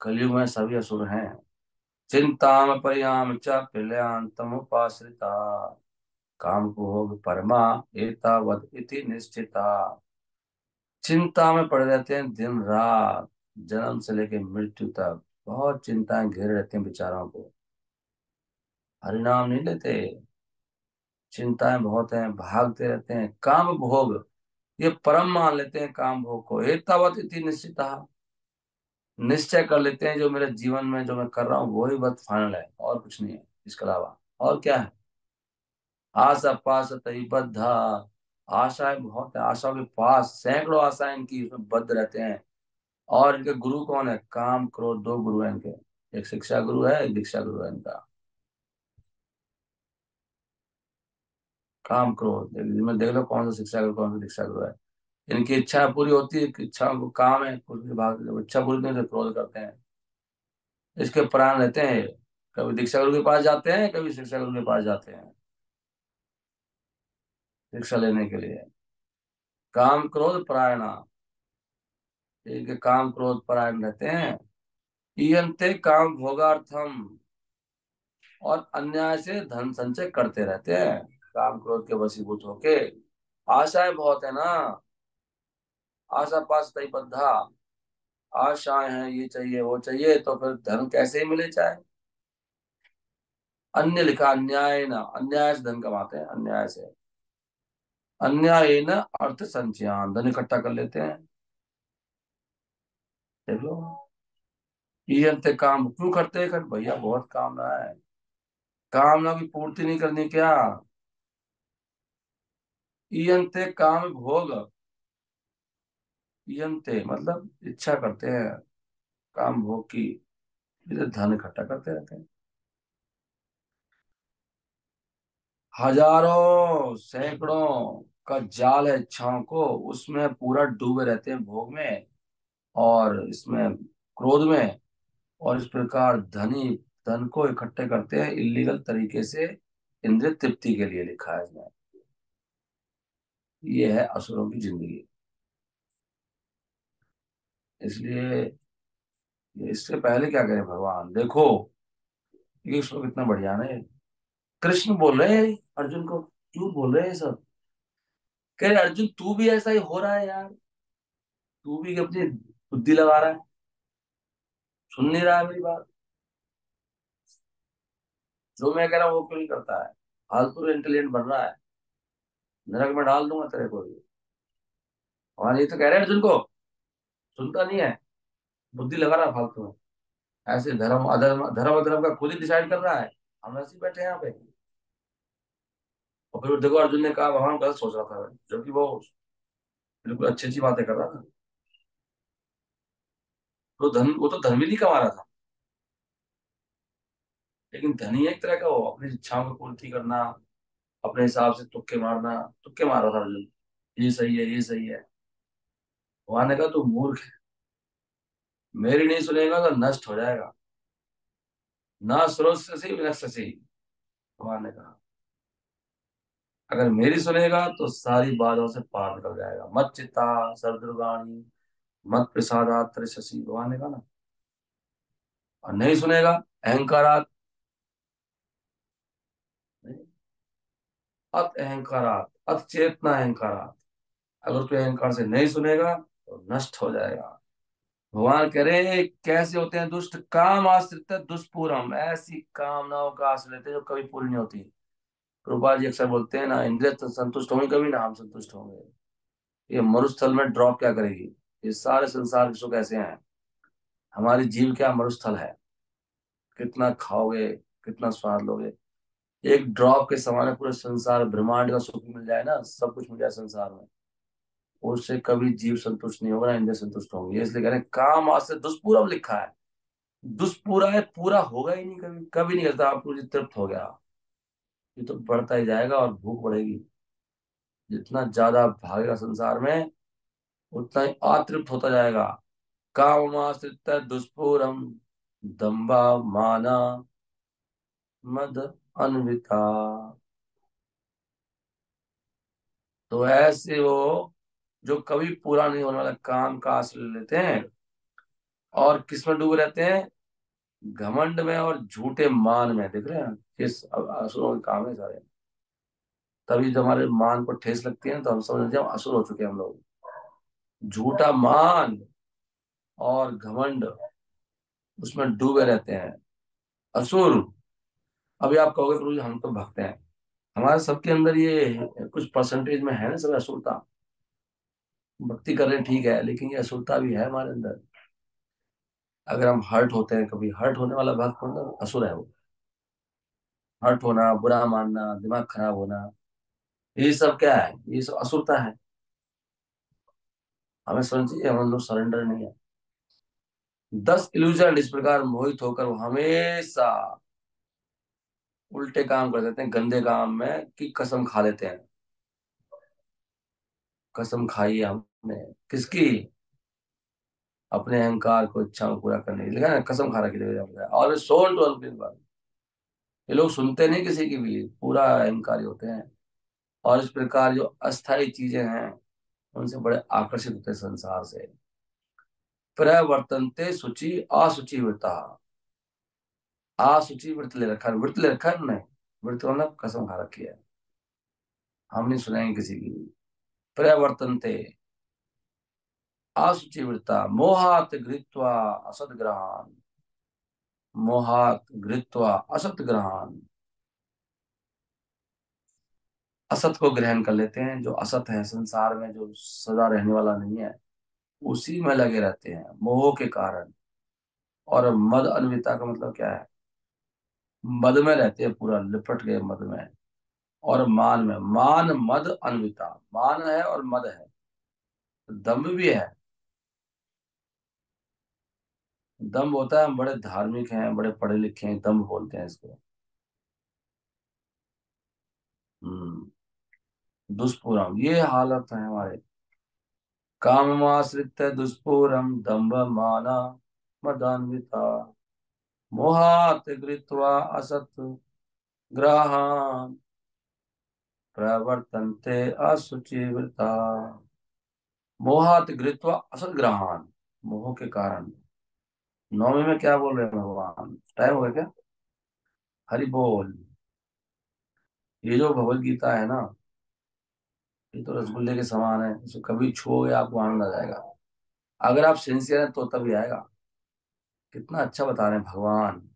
कलयुग में सभी असुर हैं। चिंताम परियाम च प्रलयांतम उपाश्रिता, काम भोग परमा एतावद इति निश्चिता। चिंता में पड़े रहते हैं दिन रात, जन्म से लेकर मृत्यु तक बहुत चिंताएं घेरे रहती हैं बेचारों को। हरिनाम नहीं लेते, चिंताएं बहुत हैं, भागते रहते हैं। काम भोग ये परम मान लेते हैं, काम भोग को एतावत इति निश्चिता, निश्चय कर लेते हैं जो मेरे जीवन में जो मैं कर रहा हूँ वही बस फाइनल है, और कुछ नहीं है इसके अलावा। और क्या है? आशा पास तई बद्धा, आशाएं बहुत है, आशाओं के पास सैकड़ों आशाएं इनकी उसमें बद्ध रहते हैं। और इनके गुरु कौन है? काम क्रोध, दो गुरु हैं इनके। एक शिक्षा गुरु है, एक दीक्षा गुरु है इनका। काम क्रोध इनमें देख लो कौन सा शिक्षा गुरु, कौन सा दीक्षा गुरु है। इनकी इच्छा पूरी होती है, इच्छाओं को काम है कुछ भी भाग, जब इच्छा पूरी नहीं होती तो क्रोध करते हैं। इसके प्राण रहते हैं। कभी दीक्षा गुरु के पास जाते हैं, कभी शिक्षा गुरु के पास जाते हैं शिक्षा लेने के लिए। काम क्रोध परायणा, इनके काम क्रोध परायण रहते हैं। इयंते काम भोगार्थम, और अन्याय से धन संचय करते रहते हैं, काम क्रोध के वशीभूत होके। आशाएं बहुत है ना, आशा पास तई बद्धा, आशाएं हैं, ये चाहिए वो चाहिए, तो फिर धन कैसे ही मिले चाहे। अन्य लिखा अन्याय ना, अन्याय से धन कमाते हैं, अन्याय से। अन्याय न अर्थ संचयान, धन इकट्ठा कर लेते हैं। देख लो, ये अंत काम क्यों करते हैं? कर भैया बहुत कामना है, कामना की पूर्ति नहीं करनी क्या? ईयंते काम भोग, ईयंते मतलब इच्छा करते हैं काम भोग की, इधर धन इकट्ठा करते रहते हैं। हजारों सैकड़ों का जाल है इच्छाओं को, उसमें पूरा डूबे रहते हैं भोग में, और इसमें क्रोध में। और इस प्रकार धनी धन को इकट्ठे करते हैं इलीगल तरीके से, इंद्रिय तृप्ति के लिए लिखा है इसमें। ये है असुरों की जिंदगी। इसलिए इससे पहले क्या करें भगवान देखो, ये श्लोक इतना बढ़िया ना ये। कृष्ण बोल रहे हैं अर्जुन को, क्यों बोल रहे हैं ये सब? कह रहे अर्जुन तू भी ऐसा ही हो रहा है यार, तू भी अपनी बुद्धि लगा रहा है, सुन नहीं रहा है मेरी बात। जो मैं कह रहा हूँ वो क्यों नहीं करता है? फालतू इंटेलिजेंट बन रहा है, नरक में डाल दूंगा तेरे को भी। और ये तो कह रहे हैं अर्जुन को, सुनता नहीं है, बुद्धि लगा रहा है फालतू में। ऐसे धर्म अधर्म, धर्म अधर्म का खुद ही डिसाइड कर रहा है। हम ऐसे ही बैठे हैं यहाँ पे। और फिर देखो अर्जुन ने कहा भगवान गलत सोच रहा था, जबकि वो बिल्कुल अच्छी अच्छी बातें कर रहा था। तो धन, वो तो धन भी नहीं कमा रहा था, लेकिन धनी एक तरह का वो अपनी इच्छाओं को पूर्ति करना, अपने हिसाब से तुक्के मारना। तुक्के मार रहा था अर्जुन, ये सही है ये सही है। भगवान ने कहा तू मूर्ख है, मेरी नहीं सुनेगा तो नष्ट हो जाएगा। ना स्रोत से विनष्ट से, भगवान ने कहा अगर मेरी सुनेगा तो सारी बाधाओं से पार निकल जाएगा। मत चित्ता सर्वदुर्गाणी मत प्रसादात शशि, भगवान ने कहा ना। और नहीं सुनेगा, अहंकारात, अत अहंकारात, अत चेतना अहंकारात, अगर तू अहंकार से नहीं सुनेगा तो नष्ट हो जाएगा। भगवान कह रहे कैसे होते हैं दुष्ट, काम आश्रित दुष्पूरम, ऐसी कामनाओं का आश्रय लेते हैं जो कभी पूरी नहीं होती। प्रभुपाद जी अक्सर बोलते हैं ना, इंद्रिय तो संतुष्ट होंगे कभी ना हम संतुष्ट होंगे। ये मरुस्थल में ड्रॉप क्या करेगी? ये सारे संसार के सुख ऐसे हैं। हमारी जीव क्या मरुस्थल है, कितना खाओगे, कितना स्वाद लोगे। एक ड्रॉप के समान है पूरे संसार ब्रह्मांड का सुख मिल जाए ना, सब कुछ मिल जाए संसार में, उससे कभी जीव संतुष्ट नहीं होगा ना इंद्रिय संतुष्ट होंगे, इसलिए कह रहे हैं काम आश्रित दुष्पूरम लिखा है। दुष्पूरा है, पूरा होगा ही नहीं, कभी कभी नहीं करता। आपको जो तृप्त हो गया, ये तो बढ़ता ही जाएगा और भूख बढ़ेगी। जितना ज्यादा भागेगा संसार में, उतना ही अतृप्त होता जाएगा। कामाश्रित दुष्पूरम दंभा माना मद अन्विता। तो ऐसे वो जो कभी पूरा नहीं होने वाला काम का आश्रय लेते हैं, और किस में डूबे रहते हैं? घमंड में और झूठे मान में। देख रहे हैं किस असुरों के काम है सारे। तभी जब हमारे मान को ठेस लगती है ना, तो हम समझते हैं हम असुर हो चुके हैं हम लोग। झूठा मान और घमंड, उसमें डूबे रहते हैं असुर। अभी आप कहोगे प्रभु जी हम तो भक्त हैं, हमारे सबके अंदर ये कुछ परसेंटेज में है ना सब असुरता। भक्ति कर रहे हैं ठीक है, लेकिन ये असुरता भी है हमारे अंदर। अगर हम हर्ट होते हैं, कभी हर्ट होने वाला भक्त मतलब असुर है वो। हर्ट होना, बुरा मानना, दिमाग खराब होना, ये सब क्या है? ये सब असुरता है। हमें समझ चाहिए हम लोग सरेंडर नहीं है। 10 इल्यूजन इस प्रकार मोहित होकर वो हमेशा उल्टे काम कर देते हैं, गंदे काम में की कसम खा लेते हैं। कसम खाई है हमने, किसकी? अपने अहंकार को, इच्छाओं को पूरा करने की। लिखा है ना, कसम खा रखी है और सोल टू अनक्लीन। ये लोग सुनते नहीं किसी की भी, पूरा अहंकारी होते हैं। और इस प्रकार जो अस्थाई चीजें हैं, उनसे बड़े आकर्षित होते हैं संसार से। प्रवर्तनते शुचि असुचि वृता। असुचि व्रत ले रखा है, व्रत ले रखा है उन्होंने। व्रत मतलब कसम खा रखी है। हम नहीं सुनाएंगे किसी की भी। प्रवर्तनते असुचि वृता मोहात गृहीत्वा असत ग्रहान। मोहात गृहीत्वा असत ग्रहान। असत को ग्रहण कर लेते हैं, जो असत है संसार में, जो सदा रहने वाला नहीं है, उसी में लगे रहते हैं मोह के कारण। और मद अन्विता का मतलब क्या है? मद में रहते हैं, पूरा लिपट गए मद में। और मान में, मान मद अन्विता, मान है और मद है, तो दम्भ भी है। दम्भ होता है हम बड़े धार्मिक हैं, बड़े पढ़े लिखे हैं, दम्भ बोलते हैं इसको। हम्म। दुष्पूरम, ये हालत है हमारे। काममाश्रित दुष्पूरम दम्भ माना मदान्विता मोहात गृहीत्वा असत ग्रहान् प्रवर्तन्ते असुचिव्रता। मोहात गृहीत्वा असत ग्रहान्, मोह के कारण। नौवीं में क्या बोल रहे हैं भगवान? टाइम हो गया क्या? हरि बोल। ये जो भगवत गीता है ना, ये तो रसगुल्ले के समान है, इसको कभी छुओगे आपको आनंद आ जाएगा। अगर आप सिंसियर हैं तो तभी आएगा। कितना अच्छा बता रहे हैं भगवान।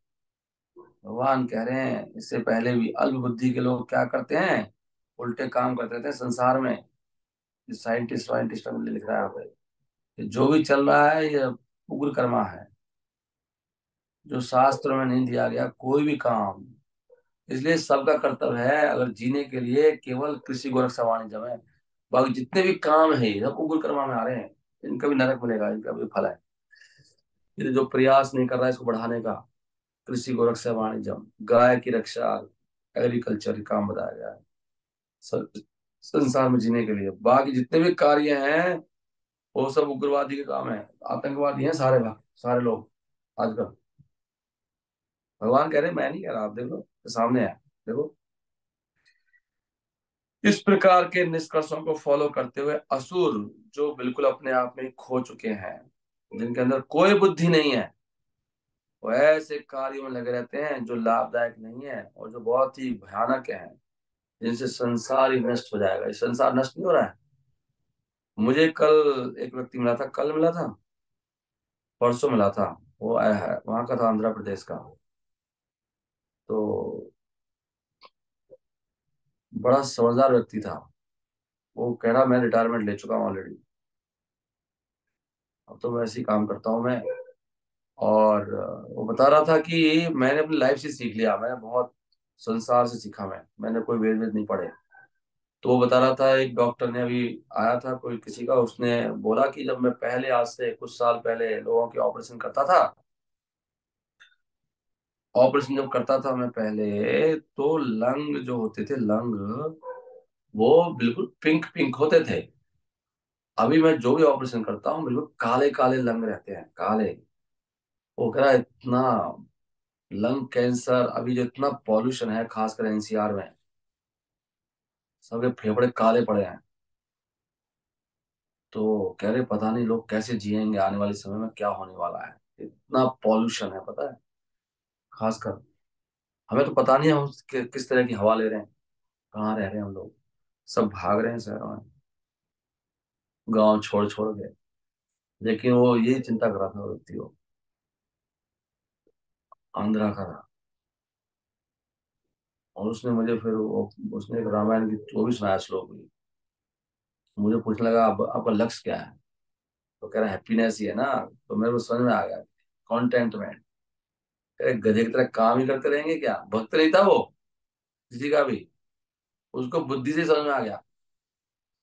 भगवान कह रहे हैं इससे पहले भी अल्प बुद्धि के लोग क्या करते हैं, उल्टे काम करते रहते हैं संसार में। साइंटिस्ट वाइंटिस्ट लिख रहा है यहाँ पे, कि जो भी चल रहा है ये उग्र कर्मा है, जो शास्त्रों में नहीं दिया गया कोई भी काम। इसलिए सबका कर्तव्य है, अगर जीने के लिए, केवल कृषि गोरक्षा वाणिज्य में। बाकी जितने भी काम है ये सब उग्र कर्मा में आ रहे हैं। इनका भी नरक मिलेगा, इनका भी फल है। ये जो प्रयास नहीं कर रहा है इसको बढ़ाने का, कृषि गोरक्षा वाणिज्य, गाय की रक्षा, एग्रीकल्चर काम बताया गया है स- संसार में जीने के लिए। बाकी जितने भी कार्य हैं वो सब उग्रवादी के काम है, आतंकवादी हैं सारे भाग, सारे लोग आजकल। भगवान कह रहे हैं, मैं नहीं कह रहा, आप देख लो सामने है, देखो। इस प्रकार के निष्कर्षों को फॉलो करते हुए असुर, जो बिल्कुल अपने आप में खो चुके हैं, जिनके अंदर कोई बुद्धि नहीं है, वो ऐसे कार्यों में लगे रहते हैं जो लाभदायक नहीं है और जो बहुत ही भयानक है, जिनसे संसार ही नष्ट हो जाएगा। ये संसार नष्ट नहीं हो रहा है। मुझे कल एक व्यक्ति मिला था, कल मिला था, परसों मिला था। वो आया है, वहां का था, आंध्र प्रदेश का। तो बड़ा समझदार व्यक्ति था। वो कह रहा मैं रिटायरमेंट ले चुका हूँ ऑलरेडी, अब तो मैं ऐसे ही काम करता हूँ मैं। और वो बता रहा था कि मैंने अपनी लाइफ से सीख लिया, मैंने बहुत संसार से सीखा। मैंने कोई वेद वेद नहीं पढ़े, तो वो बता रहा था, एक डॉक्टर ने अभी आया था कोई किसी का, उसने बोला कि जब मैं पहले, आज से कुछ साल पहले लोगों के ऑपरेशन करता था, ऑपरेशन जब करता था मैं पहले, तो लंग जो होते थे, लंग वो बिल्कुल पिंक पिंक होते थे। अभी मैं जो भी ऑपरेशन करता हूँ बिल्कुल काले काले लंग रहते हैं, काले। वो कह रहा है इतना लंग कैंसर, अभी जो इतना पॉल्यूशन है खासकर एनसीआर में, सबके फेफड़े काले पड़े हैं। तो कह रहे पता नहीं लोग कैसे जिएंगे, आने वाले समय में क्या होने वाला है, इतना पॉल्यूशन है पता है। खासकर हमें तो पता नहीं है हम किस तरह की हवा ले रहे हैं, कहाँ रह रहे हैं हम लोग। सब भाग रहे हैं शहरों में, गांव छोड़ छोड़ के। लेकिन वो यही चिंता कर रहा था वो व्यक्ति, वो आंध्रा का था। और उसने मुझे फिर उसने एक रामायण की वो भी सुनाया, श्लोक भी। मुझे पूछने लगा, आपका लक्ष्य क्या है? तो कह रहा हैप्पीनेस ही है ना। तो मेरे को समझ में आ गया, कॉन्टेंटमेंट। गधे की तरह काम ही करते रहेंगे क्या? भक्त नहीं था वो किसी का भी, उसको बुद्धि से समझ में आ गया।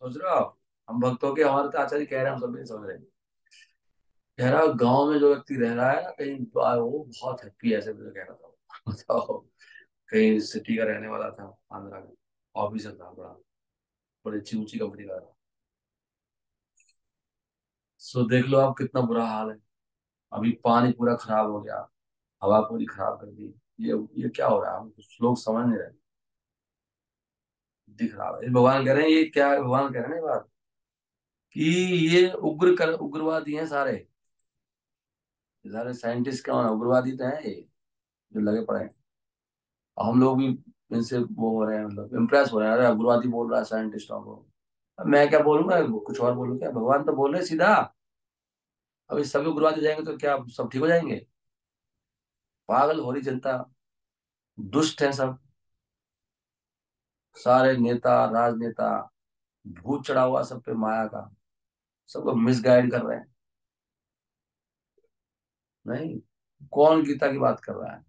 सोच रहे हो आप, हम भक्तों के, हमारे तो आचार्य कह रहे हैं, हम सब नहीं समझ रहे। कह रहा गांव में जो व्यक्ति रह रहा है ना कहीं, वो बहुत हैप्पी है, ऐसे मुझे कह रहा था वो। बताओ, कहीं सिटी का रहने वाला था, आंध्रा का ऑफिसर था बड़ा, बड़ी ऊंची ऊंची कंपनी का था। सो देख लो आप कितना बुरा हाल है। अभी पानी पूरा खराब हो गया, हवा पूरी खराब कर दी। ये क्या हो रहा है, हम कुछ लोग समझ नहीं रहे। दिख रहा है, ये भगवान कह रहे हैं, ये क्या है, भगवान कह रहे हैं ये बात कि ये उग्रवादी हैं सारे। ये सारे साइंटिस्ट क्या है, उग्रवादी तो हैं ये, जो लगे पड़े हैं। और हम लोग भी इनसे वो हो रहे हैं, मतलब इम्प्रेस हो रहे हैं, अरे उग्रवादी बोल रहा है साइंटिस्टों को। अब मैं क्या बोलूंगा, कुछ और बोलूं क्या? भगवान तो बोल रहे हैं सीधा। अभी सभी उग्रवादी जाएंगे तो क्या सब ठीक हो जाएंगे? पागल हो रही जनता, दुष्ट है सब, सारे नेता, राजनेता, भूत चढ़ा हुआ सब पे माया का, सबको मिसगाइड कर रहे हैं। नहीं, कौन गीता की बात कर रहा है?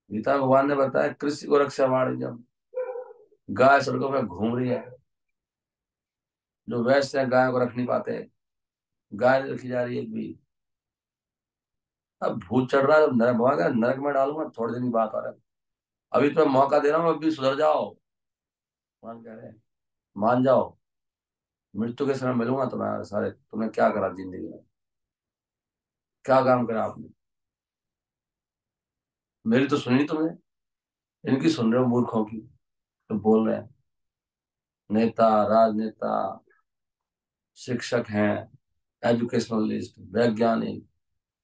गीता में भगवान ने बताया, कृषि को रक्षा वाणिज्यम। गाय सड़कों में घूम रही है, जो वैश्य है गायों को रख नहीं पाते, गाय नहीं रखी जा रही है एक भी। अब भूत चढ़ रहा है, तो नरक, भगवान का नरक में डालूंगा, थोड़े दिन की बात आ रहा है। अभी तो मैं मौका दे रहा हूँ, अभी सुधर जाओ, भगवान कह रहे हैं। मान जाओ, मृत्यु के समय मिलूंगा तुम्हारे सारे, तुमने क्या करा जिंदगी में, क्या काम करा आपने? मेरी तो सुनी तुमने, इनकी सुन रहे हो मूर्खों की, तो बोल रहे हैं। नेता, राजनेता, शिक्षक हैं, एजुकेशनलिस्ट, वैज्ञानिक,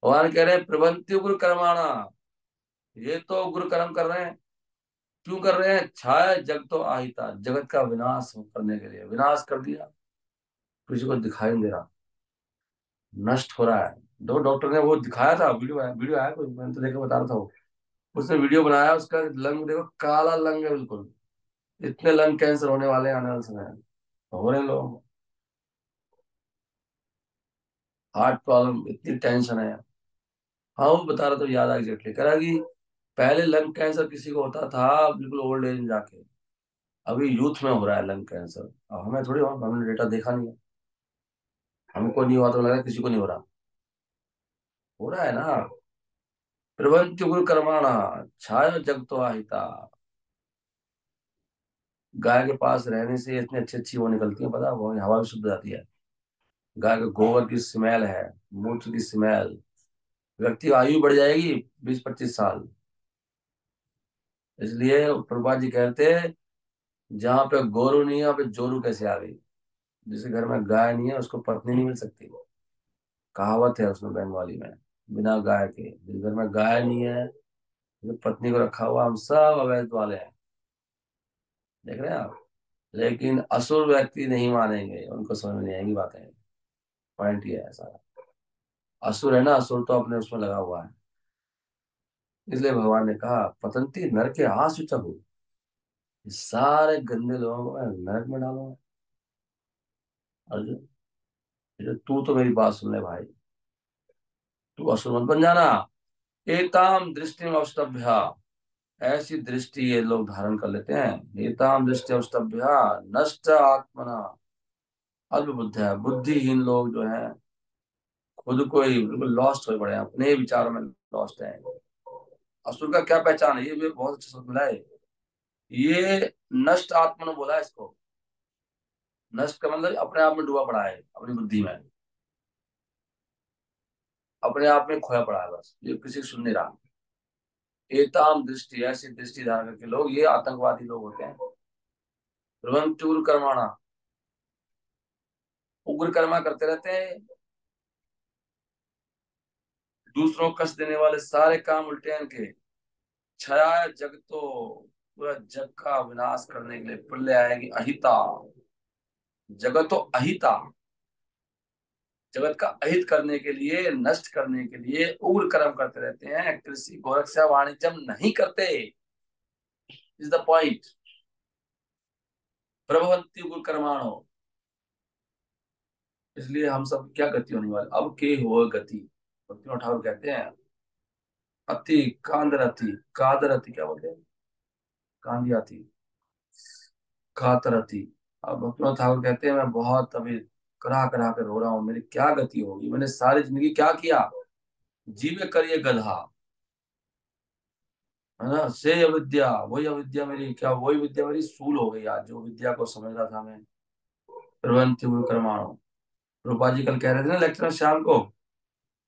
भगवान कह रहे हैं प्रबंधि गुरु कर्माणा। ये तो गुरु कर्म कर रहे हैं। क्यों कर रहे हैं? छाया जग तो आहिता, जगत का विनाश करने के लिए विनाश कर दिया, किसी को दिखाई नहीं दे रहा, नष्ट हो रहा है। दो डॉक्टर ने वो दिखाया था, वीडियो आया कोई, मैंने तो देखकर बता रहा था वो। उसने वीडियो बनाया, उसका लंग देखो, काला लंग है बिल्कुल। इतने लंग कैंसर होने वाले हैं आने वाले समय में, हो रहे हैं लोगों को, हार्ट प्रॉब्लम, इतनी टेंशन है। हाँ वो बता रहा था, याद आ एग्जैक्टली, कह रहा कि पहले लंग कैंसर किसी को होता था बिल्कुल ओल्ड एज में जाके, अभी यूथ में हो रहा है लंग कैंसर। अब हमें थोड़ी, हमने डेटा देखा नहीं है, हमको नहीं हुआ तो लग रहा है किसी को नहीं हो रहा है ना। प्रबंध गुरु कर्माणा, छाया जग तो आहिता। गाय के पास रहने से इतनी अच्छी अच्छी वो निकलती है, पता है, वो हवा भी शुद्ध जाती है। गाय के गोबर की स्मेल है, मूत्र की स्मेल, व्यक्ति की आयु बढ़ जाएगी 20-25 साल। इसलिए प्रभुपाद जी कहते हैं, जहाँ पे गोरू नहीं है वहाँ पे जोरू कैसे आ गई? जिस घर में गाय नहीं है उसको पत्नी नहीं मिल सकती। कहावत है उसमें बंगाली में, बिना गाय के जिस घर में गाय नहीं है, जो पत्नी को रखा हुआ, हम सब अवैध वाले हैं। देख रहे हैं आप? लेकिन असुर व्यक्ति नहीं मानेंगे, उनको समझ में नहीं आएगी बातें। पॉइंट ये है सारा। असुर है ना, असुर तो अपने उसमें लगा हुआ है। इसलिए भगवान ने कहा, पतंती नरक के आसु चबु, इस सारे गंदे लोगों को मैं नरक में डालूंगा। अर्जुन, ये तू तो मेरी बात सुन ले भाई, तू असुर मत बन जाना। एताम दृष्टि अवस्तभ्य, ऐसी दृष्टि ये लोग धारण कर लेते हैं। एताम दृष्टि अवस्तभ्या नष्ट आत्मना अल्प बुद्धिया, बुद्धिहीन लोग जो हैं खुद को ही बिल्कुल लॉस्ट हो पड़े हैं, अपने विचारों में लॉस्ट हैं। असुर का क्या पहचान है, ये भी बहुत अच्छा शब्द मिला है। ये नष्ट आत्मा बोला है इसको। नष्ट का मतलब अपने आप में डूबा पड़ा है, अपनी बुद्धि में, अपने आप में खोया पड़ा है, बस ये किसी को सुन नहीं रहा। एताम दृष्टि, ऐसी दृष्टि धारण करके लोग, ये आतंकवादी लोग होते हैं। ध्रुवंतुर कर्माणा, उग्र कर्मा करते रहते हैं, दूसरों को कष्ट देने वाले सारे काम उल्टे हैं इनके। छाया जग तो, पूरा जग का विनाश करने के लिए प्रलय आएगी अहिता। जगत तो अहिता, जगत का अहित करने के लिए, नष्ट करने के लिए उग्र कर्म करते रहते हैं। कृषि गोरक्षा वाणिज्यम नहीं करते, इज द पॉइंट। प्रभवंती उग्र कर्माणो, इसलिए हम सब क्या गति होने वाले अब के हो गति। भक्ति ठाकुर कहते हैं अति कांदरति, कादरति क्या बोलते हैं, कांदियाति, कातरति। अब भक्ति ठाकुर कहते हैं मैं बहुत अभी करा करा कर रो रहा हूँ, मेरी क्या गति होगी, मैंने सारी जिंदगी क्या किया, जीवे करिए गधा, है ना, से अविद्या, वही अविद्या मेरी, क्या वही विद्या मेरी सूल हो गई आज, जो विद्या को समझ रहा था मैं। प्रवंति कर्माणु, रूपा जी कल कह रहे थे ना लेक्चर में शाम को,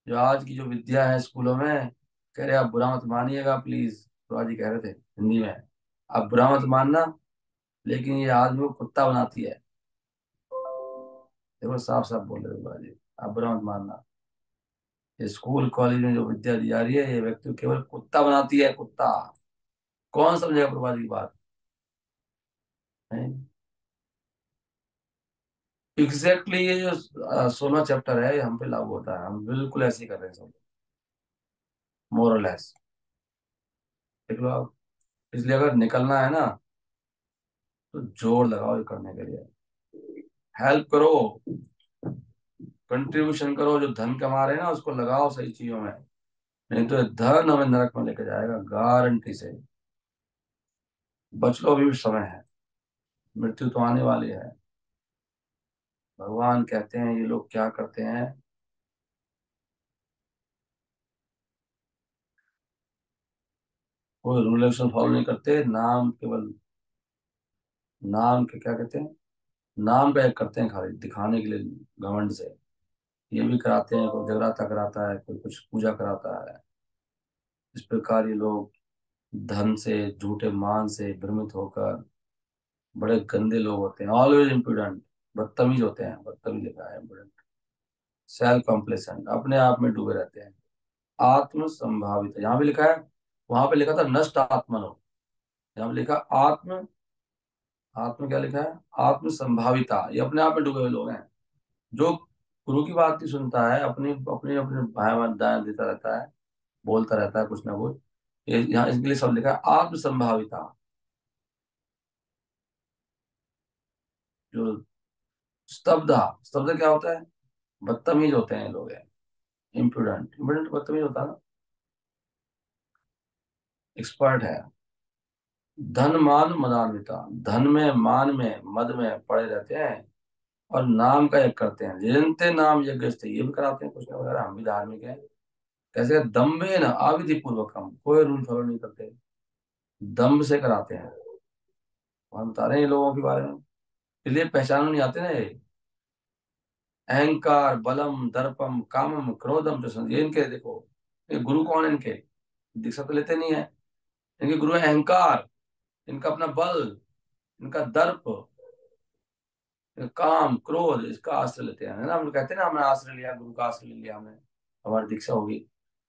जो आज की जो विद्या है स्कूलों में, कह रहे आप बुरा मत मानिएगा प्लीज। रूपा जी कह रहे थे हिंदी में, आप बुरा मत मानना, लेकिन ये आदमी को कुत्ता बनाती है। देखो साफ साफ बोल रहे रूपा जी, आप बुरा मत मानना, ये स्कूल कॉलेज में जो विद्या दी जा रही है, ये व्यक्ति को केवल कुत्ता बनाती है, कुत्ता। कौन समझेगा प्रभा जी की बात है। एग्जैक्टली ये जो 16 चैप्टर है, ये हम पे लागू होता है, हम बिल्कुल ऐसे ही कर रहे हैं सब, मोर और लेस। देख लो आप, इसलिए अगर निकलना है ना, तो जोर लगाओ ये करने के लिए, हेल्प करो, कंट्रीब्यूशन करो, जो धन कमा रहे हैं ना उसको लगाओ सही चीजों में, नहीं तो ये धन हमें नरक में लेके जाएगा गारंटी से। बच लो, अभी भी समय है, मृत्यु तो आने वाली है। भगवान कहते हैं ये लोग क्या करते हैं, कोई रूल रेगुलेशन फॉलो नहीं करते, नाम केवल, नाम के क्या कहते हैं, नाम का एक करते हैं खाली दिखाने के लिए, घमंड से। ये भी कराते हैं, कोई जगराता कराता है, कोई कुछ पूजा कराता है। इस प्रकार ये लोग धन से, झूठे मान से भ्रमित होकर, बड़े गंदे लोग होते हैं, ऑलवेज इम्प्रूडेंट, बदतमीज होते हैं, बदतमीज लिखा है इम्प्रूडेंट, सेल्फ कॉम्प्लेसेंट, अपने आप में डूबे रहते हैं। आत्म संभावित यहाँ भी लिखा है, वहां पे लिखा था नष्ट आत्मनो, यहाँ पे लिखा आत्म, आत्म क्या लिखा है, आत्म संभाविता, ये अपने आप में डूबे हुए लोग हैं। जो गुरु की बात नहीं सुनता है, अपनी अपनी अपने भाई दान देता रहता है, बोलता रहता है कुछ ना कुछ, ये यहाँ इसके लिए सब लिखा है आत्म संभाविता। जो स्तब्धा, स्तब्ध क्या होता है, बदतमीज होते हैं ये लोग, हैं इम्प्रूडेंट, इम्प्रूडेंट बदतमीज होता है ना, एक्सपर्ट है। धन मान मदान्विता, धन में, मान में, मद में पड़े रहते हैं, और नाम का एक करते हैं, निरंतर नाम यज्ञ ये भी कराते हैं कुछ ना वगैरह, हम भी धार्मिक हैं। कैसे, दम्भे न आविधि पूर्वकम, कोई रूल फॉलो नहीं करते, दम्भ से कराते हैं। हम बता रहे हैं ये लोगों के बारे में, इसलिए पहचान नहीं आते ना ये। अहंकार, बलम, दर्पम, कामम, क्रोधम, जो ये इनके देखो, ये गुरु कौन है इनके, दीक्षा तो लेते नहीं है। इनके गुरु है अहंकार, इनका अपना बल, इनका दर्प, इनका काम, क्रोध, इसका आश्रय लेते हैं, है ना, हम लोग कहते हैं ना हमने आश्रय लिया, गुरु का आश्रय ले लिया हमने, हमारी दीक्षा होगी।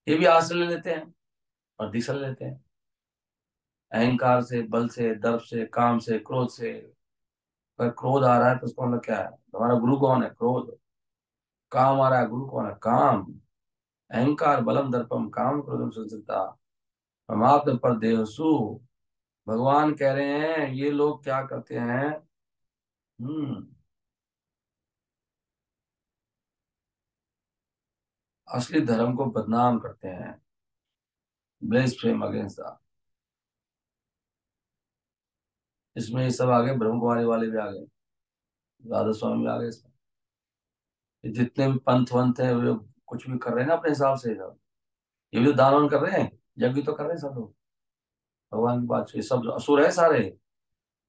ये भी आश्रय ले लेते हैं और दीक्षा ले लेते हैं, अहंकार से, बल से, दर्प से, काम से, क्रोध से। अगर क्रोध आ रहा है तो उसका मतलब क्या है, हमारा गुरु कौन है, क्रोध। काम आ रहा है, गुरु कौन है, काम। अहंकार, बलम, दर्पम, काम, क्रोधम, संसिता, परमात्म पर देहसु। भगवान कह रहे हैं ये लोग क्या करते हैं, हम्म, असली धर्म को बदनाम करते हैं, ब्लेस फेम अगेंस्ट द, इसमें ये सब आ गए, ब्रह्म कुमारी वाले भी आ गए, राधा स्वामी भी आ गए इसमें। ये जितने भी पंथ वंथ है वो कुछ भी कर रहे हैं ना अपने हिसाब से सब। ये भी तो दान वान कर रहे हैं, यज्ञ तो कर रहे हैं सब लोग भगवान की बात। ये सब असुर है सारे।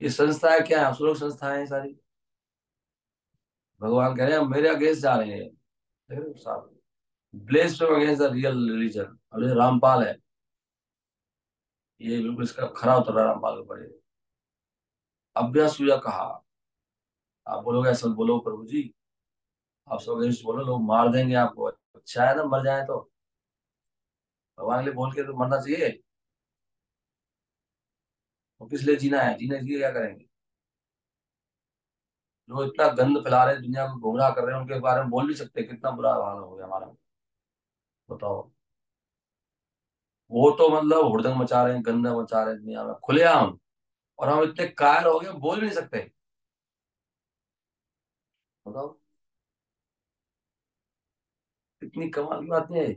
ये संस्थाएं क्या है, असुर संस्थाएं हैं सारी। भगवान कह रहे हैं मेरे अगेंस्ट जा रहे हैं, देख रहे हो साहब। Blessed against the real religion. अब ये रामपाल है, ये बिल्कुल इसका खरा उतर रहा है रामपाल के ऊपर ये। अभ्यासूया कहा। आप बोलोगे ऐसा बोलो प्रभु जी, आप सब अगेंस्ट बोलो, लोग मार देंगे आपको। अच्छा है ना, मर जाए तो। भगवान के लिए बोल के तो मरना चाहिए। तो किस लिए जीना है, जीने के लिए क्या करेंगे। जो इतना गंद फैला रहे हैं, दुनिया को गुमराह कर रहे हैं, उनके बारे में बोल भी सकते हैं। कितना बुरा हाल हो गया हमारा, बताओ। वो तो मतलब हुड़दंग मचा रहे हैं, गंदा मचा रहे हैं दुनिया में खुलेआम। और हम इतने कायर हो गए, बोल भी नहीं सकते। बताओ, इतनी कमाल की बात नहीं है।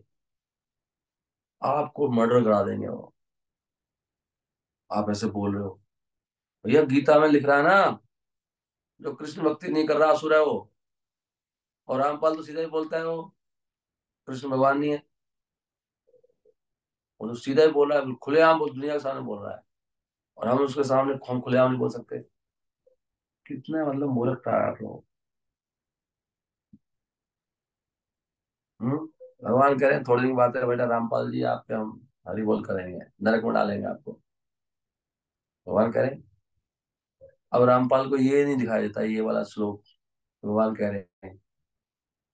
आपको मर्डर करा देंगे वो, आप ऐसे बोल रहे हो। भैया गीता में लिख रहा है ना, जो कृष्ण भक्ति नहीं कर रहा असुर है वो। और रामपाल तो सीधा ही बोलता है वो कृष्ण भगवान नहीं है। वो तो सीधा ही बोल रहा है, खुलेआम वो दुनिया के सामने बोल रहा है। और हम उसके सामने हम खुलेआम नहीं बोल सकते। कितने मतलब मूर्ख था आप लोग। हम्म। भगवान कह रहे हैं थोड़ी दिन की बात है बेटा, रामपाल जी आप पे हम हरि बोल करेंगे, नरक में डालेंगे आपको। भगवान कह रहे हैं। अब रामपाल को ये नहीं दिखाई देता ये वाला श्लोक। भगवान कह रहे हैं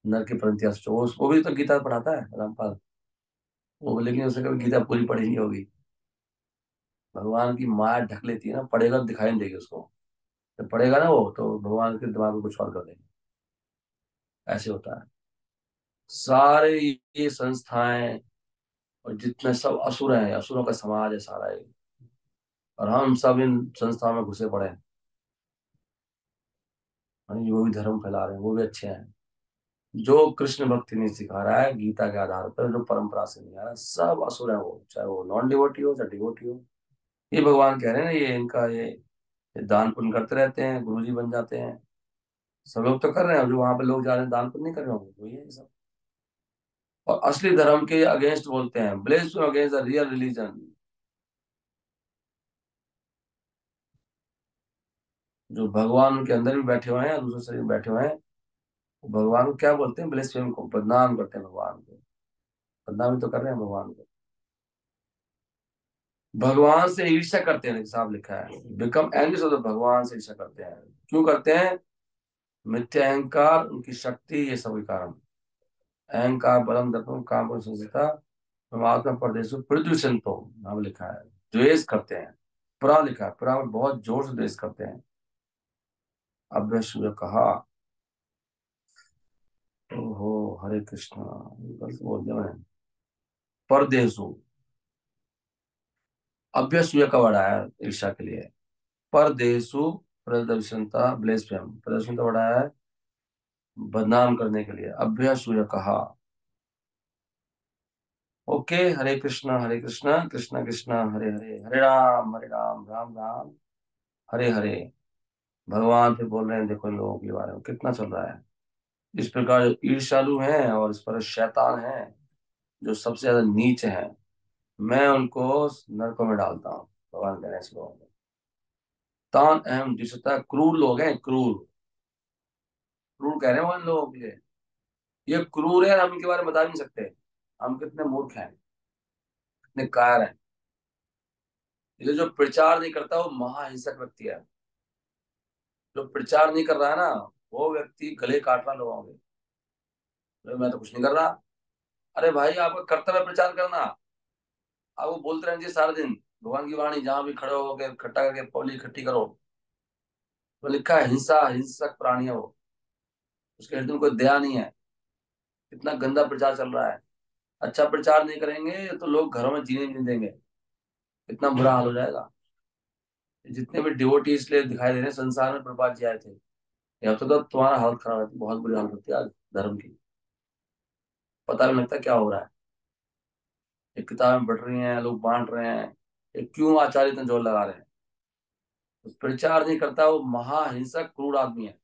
नर के प्रति वो भी तो गीता पढ़ाता है रामपाल। वो लेकिन उसने कभी गीता पूरी पढ़ी नहीं होगी। भगवान की माया ढक लेती है ना, पढ़ेगा तो दिखाई नहीं देगी उसको। जब पढ़ेगा ना वो, तो भगवान के दिमाग में कुछ और कर देंगे। ऐसे होता है। सारे ये संस्थाएं और जितने सब असुर हैं, असुरों का समाज है सारा ये। और हम सब इन संस्थाओं में घुसे पड़े हैं। हाँ, वो भी धर्म फैला रहे हैं, वो भी अच्छे हैं। जो कृष्ण भक्ति नहीं सिखा रहा है गीता के आधार पर, जो परंपरा से नहीं आ रहा है, सब असुर है वो, चाहे वो नॉन डिवोटी हो चाहे डिवोटी हो। ये भगवान कह रहे हैं ना, ये इनका ये दान पुण्य करते रहते हैं, गुरुजी बन जाते हैं। सब लोग तो कर रहे हैं, जो वहां पे लोग जा रहे हैं दान पुण्य नहीं कर रहे होंगे, वही है ये सब। और असली धर्म के अगेंस्ट बोलते हैं, blessed against the real religion. जो भगवान के अंदर भी बैठे हुए हैं, दूसरे शरीर में बैठे हुए हैं, वो भगवान को क्या बोलते हैं, ब्लेस्फेम को बदनाम करते हैं भगवान को। बदनामी तो कर रहे हैं भगवान को। भगवान से ईर्ष्या करते हैं, साहब लिखा है बिकम एंग्री, तो भगवान से ईर्ष्या करते हैं। क्यों करते हैं। मिथ्या अहंकार, उनकी शक्ति, ये सब के कारण। अहंकार बलम दर्पम काम पर संसिता परमात्मा परदेश पृथ्वी संतो, नाम लिखा है। द्वेष करते हैं। पुरा लिखा है, पुरा में बहुत जोर से द्वेष करते हैं। अभ्यसु ने कहा। ओहो, हरे कृष्णा, गलत बोल दिया मैंने। परदेशु। अभ्यसूय का वर्ड आया ईर्षा के लिए। परदेशु प्रदर्शनता ब्लेस्फेम, प्रदर्शन का वर्ड आया है बदनाम करने के लिए। अभ्यसूय कहा। ओके, हरे कृष्णा कृष्णा कृष्णा हरे हरे, हरे राम राम राम हरे हरे। भगवान फिर बोल रहे हैं, देखो इन लोगों के बारे में कितना चल रहा है। इस प्रकार जो ईर्ष्यालु हैं और इस पर शैतान हैं, जो सबसे ज्यादा नीच हैं, मैं उनको नरकों में डालता हूँ। भगवान कह रहे हैं इस लोगों में। तान अहम जिसता, क्रूर लोग हैं, क्रूर। क्रूर कह रहे हैं वो इन लोगों के लिए। ये क्रूर है, हम इनके बारे में बता भी नहीं सकते। हम कितने मूर्ख हैं, कितने कायर हैं। ये जो प्रचार नहीं करता वो महाहिंसक व्यक्ति है। जो प्रचार नहीं कर रहा है ना, वो व्यक्ति गले काट रहा लोगों के। अरे मैं तो कुछ नहीं कर रहा। अरे भाई, आपका कर्तव्य है प्रचार करना। आप वो बोलते रहना चाहिए सारा दिन भगवान की वाणी, जहां भी खड़े होकर इकट्ठा करके पब्लिक इकट्ठी करो। तो लिखा है हिंसा, हिंसक प्राणी है वो। उसके हृदय में कोई दया नहीं है। इतना गंदा प्रचार चल रहा है। अच्छा प्रचार नहीं करेंगे तो लोग घरों में जीने नहीं देंगे। इतना बुरा हाल हो जाएगा। जितने भी डिवोटी इसलिए दिखाई दे रहे हैं संसार में, प्रभात जी आए थे। अब तो तुम्हारा हालत खराब है, बहुत बुरी हालत होती है आज धर्म की। पता नहीं लगता क्या हो रहा है। ये किताबें बढ़ रही हैं, लोग बांट रहे हैं। ये क्यों आचार्य इतना जोर लगा रहे हैं। तो प्रचार नहीं करता, वो महाहिंसक क्रूर आदमी है।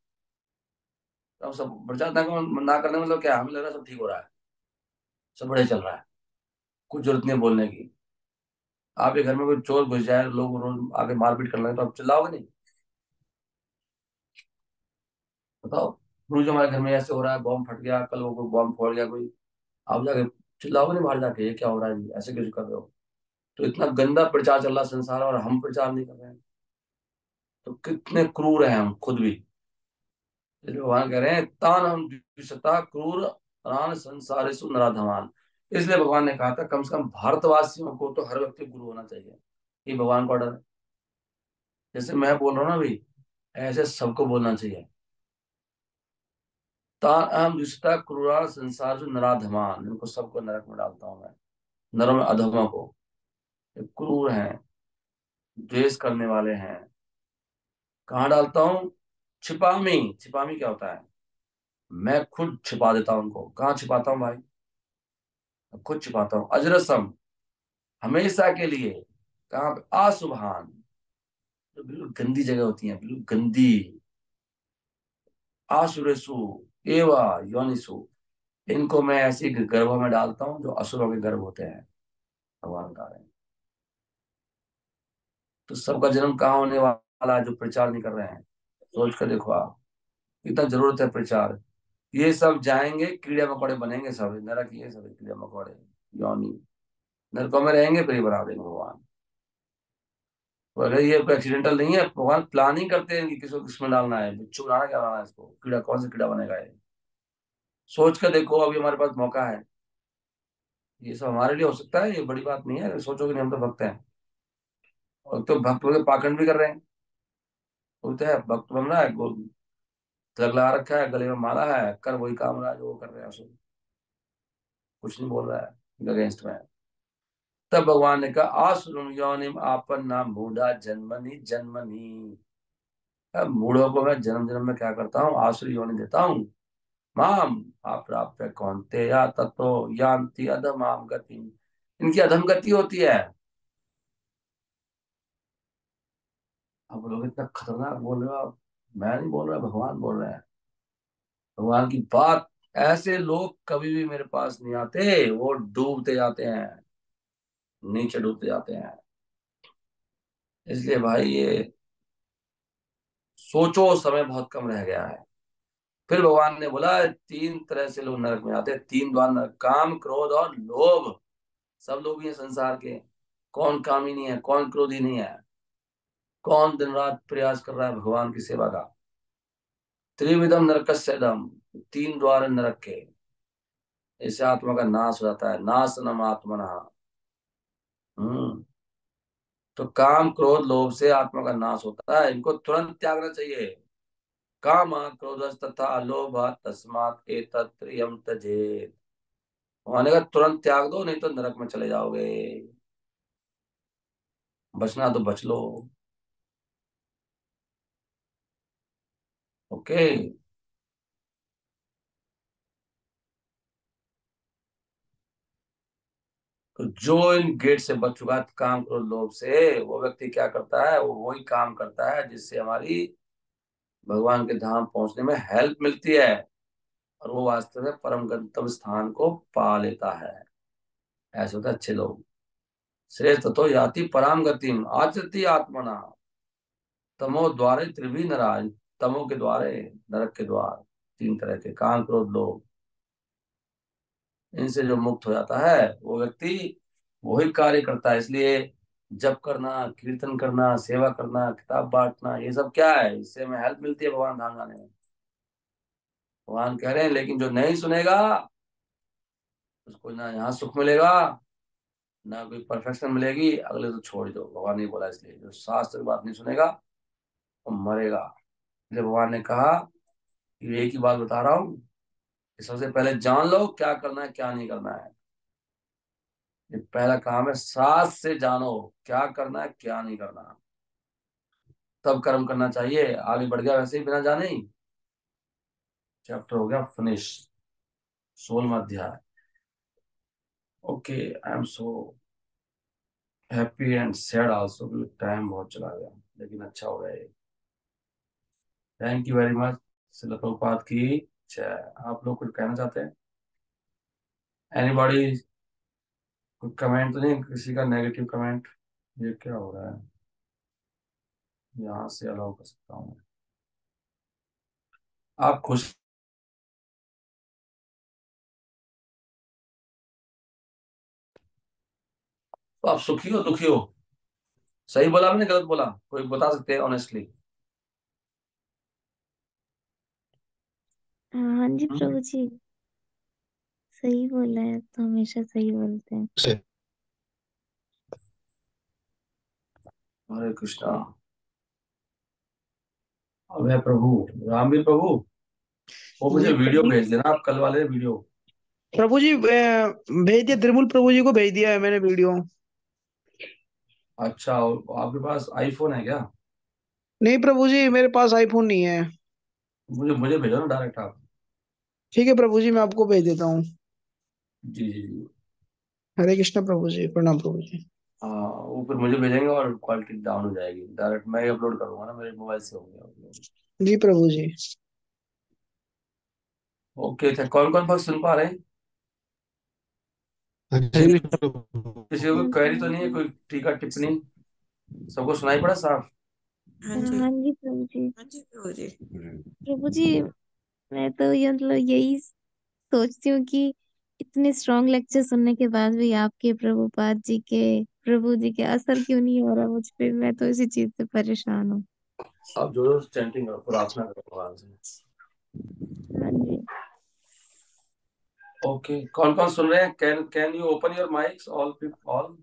तो सब प्रचार ना करने का मतलब क्या है? हमें लग रहा है सब ठीक हो रहा है, सब बढ़िया चल रहा है, कुछ जरूरत नहीं है बोलने की। आपके घर में कोई चोर घुस जाए, लोग रोज आके मारपीट कर लगे, तो आप चिल्लाओगे नहीं? बताओ। रोज हमारे घर में ऐसे हो रहा है, बॉम्ब फट गया, कल वो कोई बॉम्ब फोड़ गया कोई, आप जाके चिल्लाओगे नहीं बाहर जाके, ये क्या हो रहा है जी, ऐसे क्यों कर रहे हो? तो इतना गंदा प्रचार चल रहा है संसार, और हम प्रचार नहीं कर रहे हैं, तो कितने क्रूर हैं हम खुद भी। इसलिए भगवान कह रहे हैं, तान हम द्विषता क्रूर रान संसारेषु नराधमान। इसलिए भगवान ने कहा था कम से कम भारतवासियों को तो हर व्यक्ति गुरु होना चाहिए। ये भगवान का ऑर्डर है। जैसे मैं बोल रहा हूँ ना अभी, ऐसे सबको बोलना चाहिए। तान अहम द्विषता क्रूरा संसार जो नराधमान, इनको सबको नरक में डालता हूँ मैं, नरों में अधमों को। ये क्रूर हैं, द्वेष करने वाले हैं। कहाँ डालता हूँ? छिपामी। छिपामी क्या होता है? मैं खुद छिपा देता हूँ उनको। कहाँ छिपाता हूँ भाई? मैं खुद छिपाता हूँ। अजरसम, हमेशा के लिए। कहाँ पे? आसुभान, जो बिल्कुल गंदी जगह होती है, बिल्कुल गंदी। आसुरेसु एवा योनिसु, इनको मैं ऐसी गर्भों में डालता हूँ जो असुरों के गर्भ होते हैं। भगवान का है। तो सबका जन्म कहाँ होने वाला है जो प्रचार नहीं कर रहे हैं? सोच कर देखो आप, कितना जरूरत है प्रचार। ये सब जाएंगे, कीड़े मकोड़े बनेंगे सब, नरक ये सब कीड़े मकोड़े, योनि, नरकों में रहेंगे, फिर ही बना देंगे भगवान। तो अगर ये एक्सीडेंटल नहीं है, भगवान प्लानिंग करते हैं कि किसको किसमें डालना है, बिच्छू बनाना, क्या बनाना है इसको, कीड़ा कौन सा कीड़ा बनेगा ये। सोच कर देखो, अभी हमारे पास मौका है। ये सब हमारे लिए हो सकता है, ये बड़ी बात नहीं है। सोचोगे नहीं, हम तो भक्त हैं, और तो भक्त लोग पाखंड भी कर रहे हैं। बोलते हैं भक्त बन रहा है, तिलक लगा रखा है, गले में माला है, कर वही काम रहा है जो वो कर रहे हैं, सब कुछ नहीं बोल रहा है, अगेंस्ट में है। तब भगवान ने कहा, आसुरम योनिम आपन नाम मूढ़ा जन्मनि जन्मनि। अब मूढ़ों को मैं जन्म जन्म में क्या करता हूँ? आसुर योनि देता हूँ। माम आप प्राप्त कौनते या तत्व यान्ति अधमाम गति, इनकी अधम गति होती है। अब लोग इतना खतरनाक बोल रहे हो आप। मैं नहीं बोल रहा, भगवान बोल रहे हैं। भगवान की बात, ऐसे लोग कभी भी मेरे पास नहीं आते, वो डूबते जाते हैं, नीचे डूबते जाते हैं। इसलिए भाई ये सोचो, समय बहुत कम रह गया है। फिर भगवान ने बोला, तीन तरह से लोग नरक में आते हैं, तीन द्वार नरक, काम क्रोध और लोभ। सब लोग ही हैं संसार के। कौन कामी नहीं है, कौन क्रोधी नहीं है? कौन दिन रात प्रयास कर रहा है भगवान की सेवा का? त्रिविधम नरकस्य दम, तीन द्वार हैं नरक के। इससे आत्मा का नाश हो जाता है, नाशनम आत्मना। हम्म। तो काम क्रोध लोभ से आत्मा का नाश होता है, इनको तुरंत त्यागना चाहिए। काम क्रोध तथा लोभ तस्मात् एतत् त्रियम त्यजेत्। होने का तुरंत त्याग दो, नहीं तो नरक में चले जाओगे। बचना तो बच लो। ओके। तो जो इन गेट से बच चुका है काम क्रोध लोभ से, वो व्यक्ति क्या करता है? वो वही काम करता है जिससे हमारी भगवान के धाम पहुंचने में हेल्प मिलती है, और वो वास्तव में परम गंतव्य स्थान को पा लेता है। ऐसे होते हैं अच्छे लोग। श्रेष्ठ तो याति पराम गतिम आचरती आत्मना। तमो द्वारे त्रिभी नराज, तमो के द्वारे, नरक के द्वार तीन तरह के, काम क्रोध लोभ, इनसे जो मुक्त हो जाता है वो व्यक्ति वही कार्य करता है। इसलिए जप करना, कीर्तन करना, सेवा करना, किताब बांटना, ये सब क्या है? इससे हमें हेल्प मिलती है भगवान धाम जाने में। भगवान कह रहे हैं, लेकिन जो नहीं सुनेगा उसको ना यहाँ सुख मिलेगा, ना कोई परफेक्शन मिलेगी, अगले तो छोड़ दो, भगवान ने बोला। इसलिए जो शास्त्र की बात नहीं सुनेगा वो मरेगा। इसलिए भगवान ने कहा कि एक ही बात बता रहा हूँ, कि सबसे पहले जान लो क्या करना है, क्या नहीं करना है। ये पहला काम है, साथ से जानो क्या करना है, क्या नहीं करना, तब कर्म करना चाहिए। आगे बढ़ गया वैसे ही बिना जाने ही। चैप्टर हो गया फिनिश, 16वां अध्याय। Okay, I am so happy and sad also, time बहुत चला गया। लेकिन अच्छा हो गया ये। Thank you very much. Srila Prabhupada की जय। आप लोग कुछ कहना चाहते हैं? एनीबॉडी? कोई कमेंट तो नहीं किसी का, नेगेटिव कमेंट? ये क्या हो रहा है? यहाँ से अलाउ कर सकता हूँ मैं। आप खुश? तो आप सुखी हो दुखी हो? सही बोला मैंने, गलत बोला? कोई बता सकते हैं ऑनेस्टली? हाँ जी प्रभु जी, सही बोला है, तो हमेशा सही बोलते हैं। हरे कृष्णा। अभय प्रभु, रामवीर प्रभु, वो मुझे जी वीडियो प्रभु। भेज देना, आप कल वाले वीडियो। प्रभु जी भेज दिया, त्रिमूल प्रभु जी को भेज दिया है मैंने वीडियो। अच्छा, और आपके पास आईफोन है क्या? नहीं प्रभु जी, मेरे पास आईफोन नहीं है। मुझे मुझे भेजो ना डायरेक्ट आप। ठीक है प्रभु जी, मैं आपको भेज देता हूँ। जी जी जी। हरे कृष्ण प्रभु जी, प्रणाम प्रभु जी। हाँ, वो फिर मुझे भेजेंगे और क्वालिटी डाउन हो जाएगी, डायरेक्ट मैं ही अपलोड करूंगा ना, मेरे मोबाइल से हो गया upload। जी प्रभु जी। ओके, अच्छा कौन कौन भक्त सुन पा रहे हैं? हरे किसी कृष्ण प्रभु। किसी को कोई क्वेरी तो नहीं है, कोई टीका टिप्पणी? सबको सुनाई पड़ा साफ? हाँ जी प्रभु जी। हाँ जी प्रभु जी। प्रभु जी, मैं तो ये मतलब यही सोचती हूँ कि इतने स्ट्रॉन्ग लेक्चर सुनने के बाद भी आपके प्रभुपाद जी के, प्रभु जी के असर क्यों नहीं हो रहा मुझ पे। मैं तो इसी चीज से परेशान हूँ। आप जो जो चैंटिंग करो, प्रार्थना करो भगवान से। हाँ जी। ओके, कौन कौन सुन रहे हैं? Can can you open your mics all all?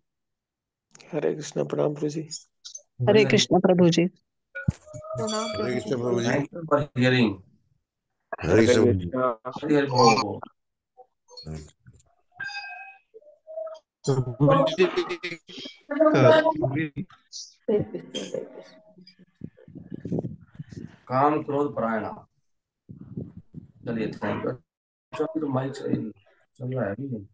Hare Krishna, प्रणाम प्रभु जी। हरी हरे हरी। कृष्ण प्रभु जी। प्रणाम हरे प्रभु कृष्ण जी। प्रभु जी। Thank you for hearing. Hare Hare Krishna प्रभु जी। कृष्ण। हरी हरी बोल। प्रभु जी का काम क्रोध परायण। चलिए थैंक यू। अच्छा, अभी तो माइक सही नहीं चल रहा है अभी।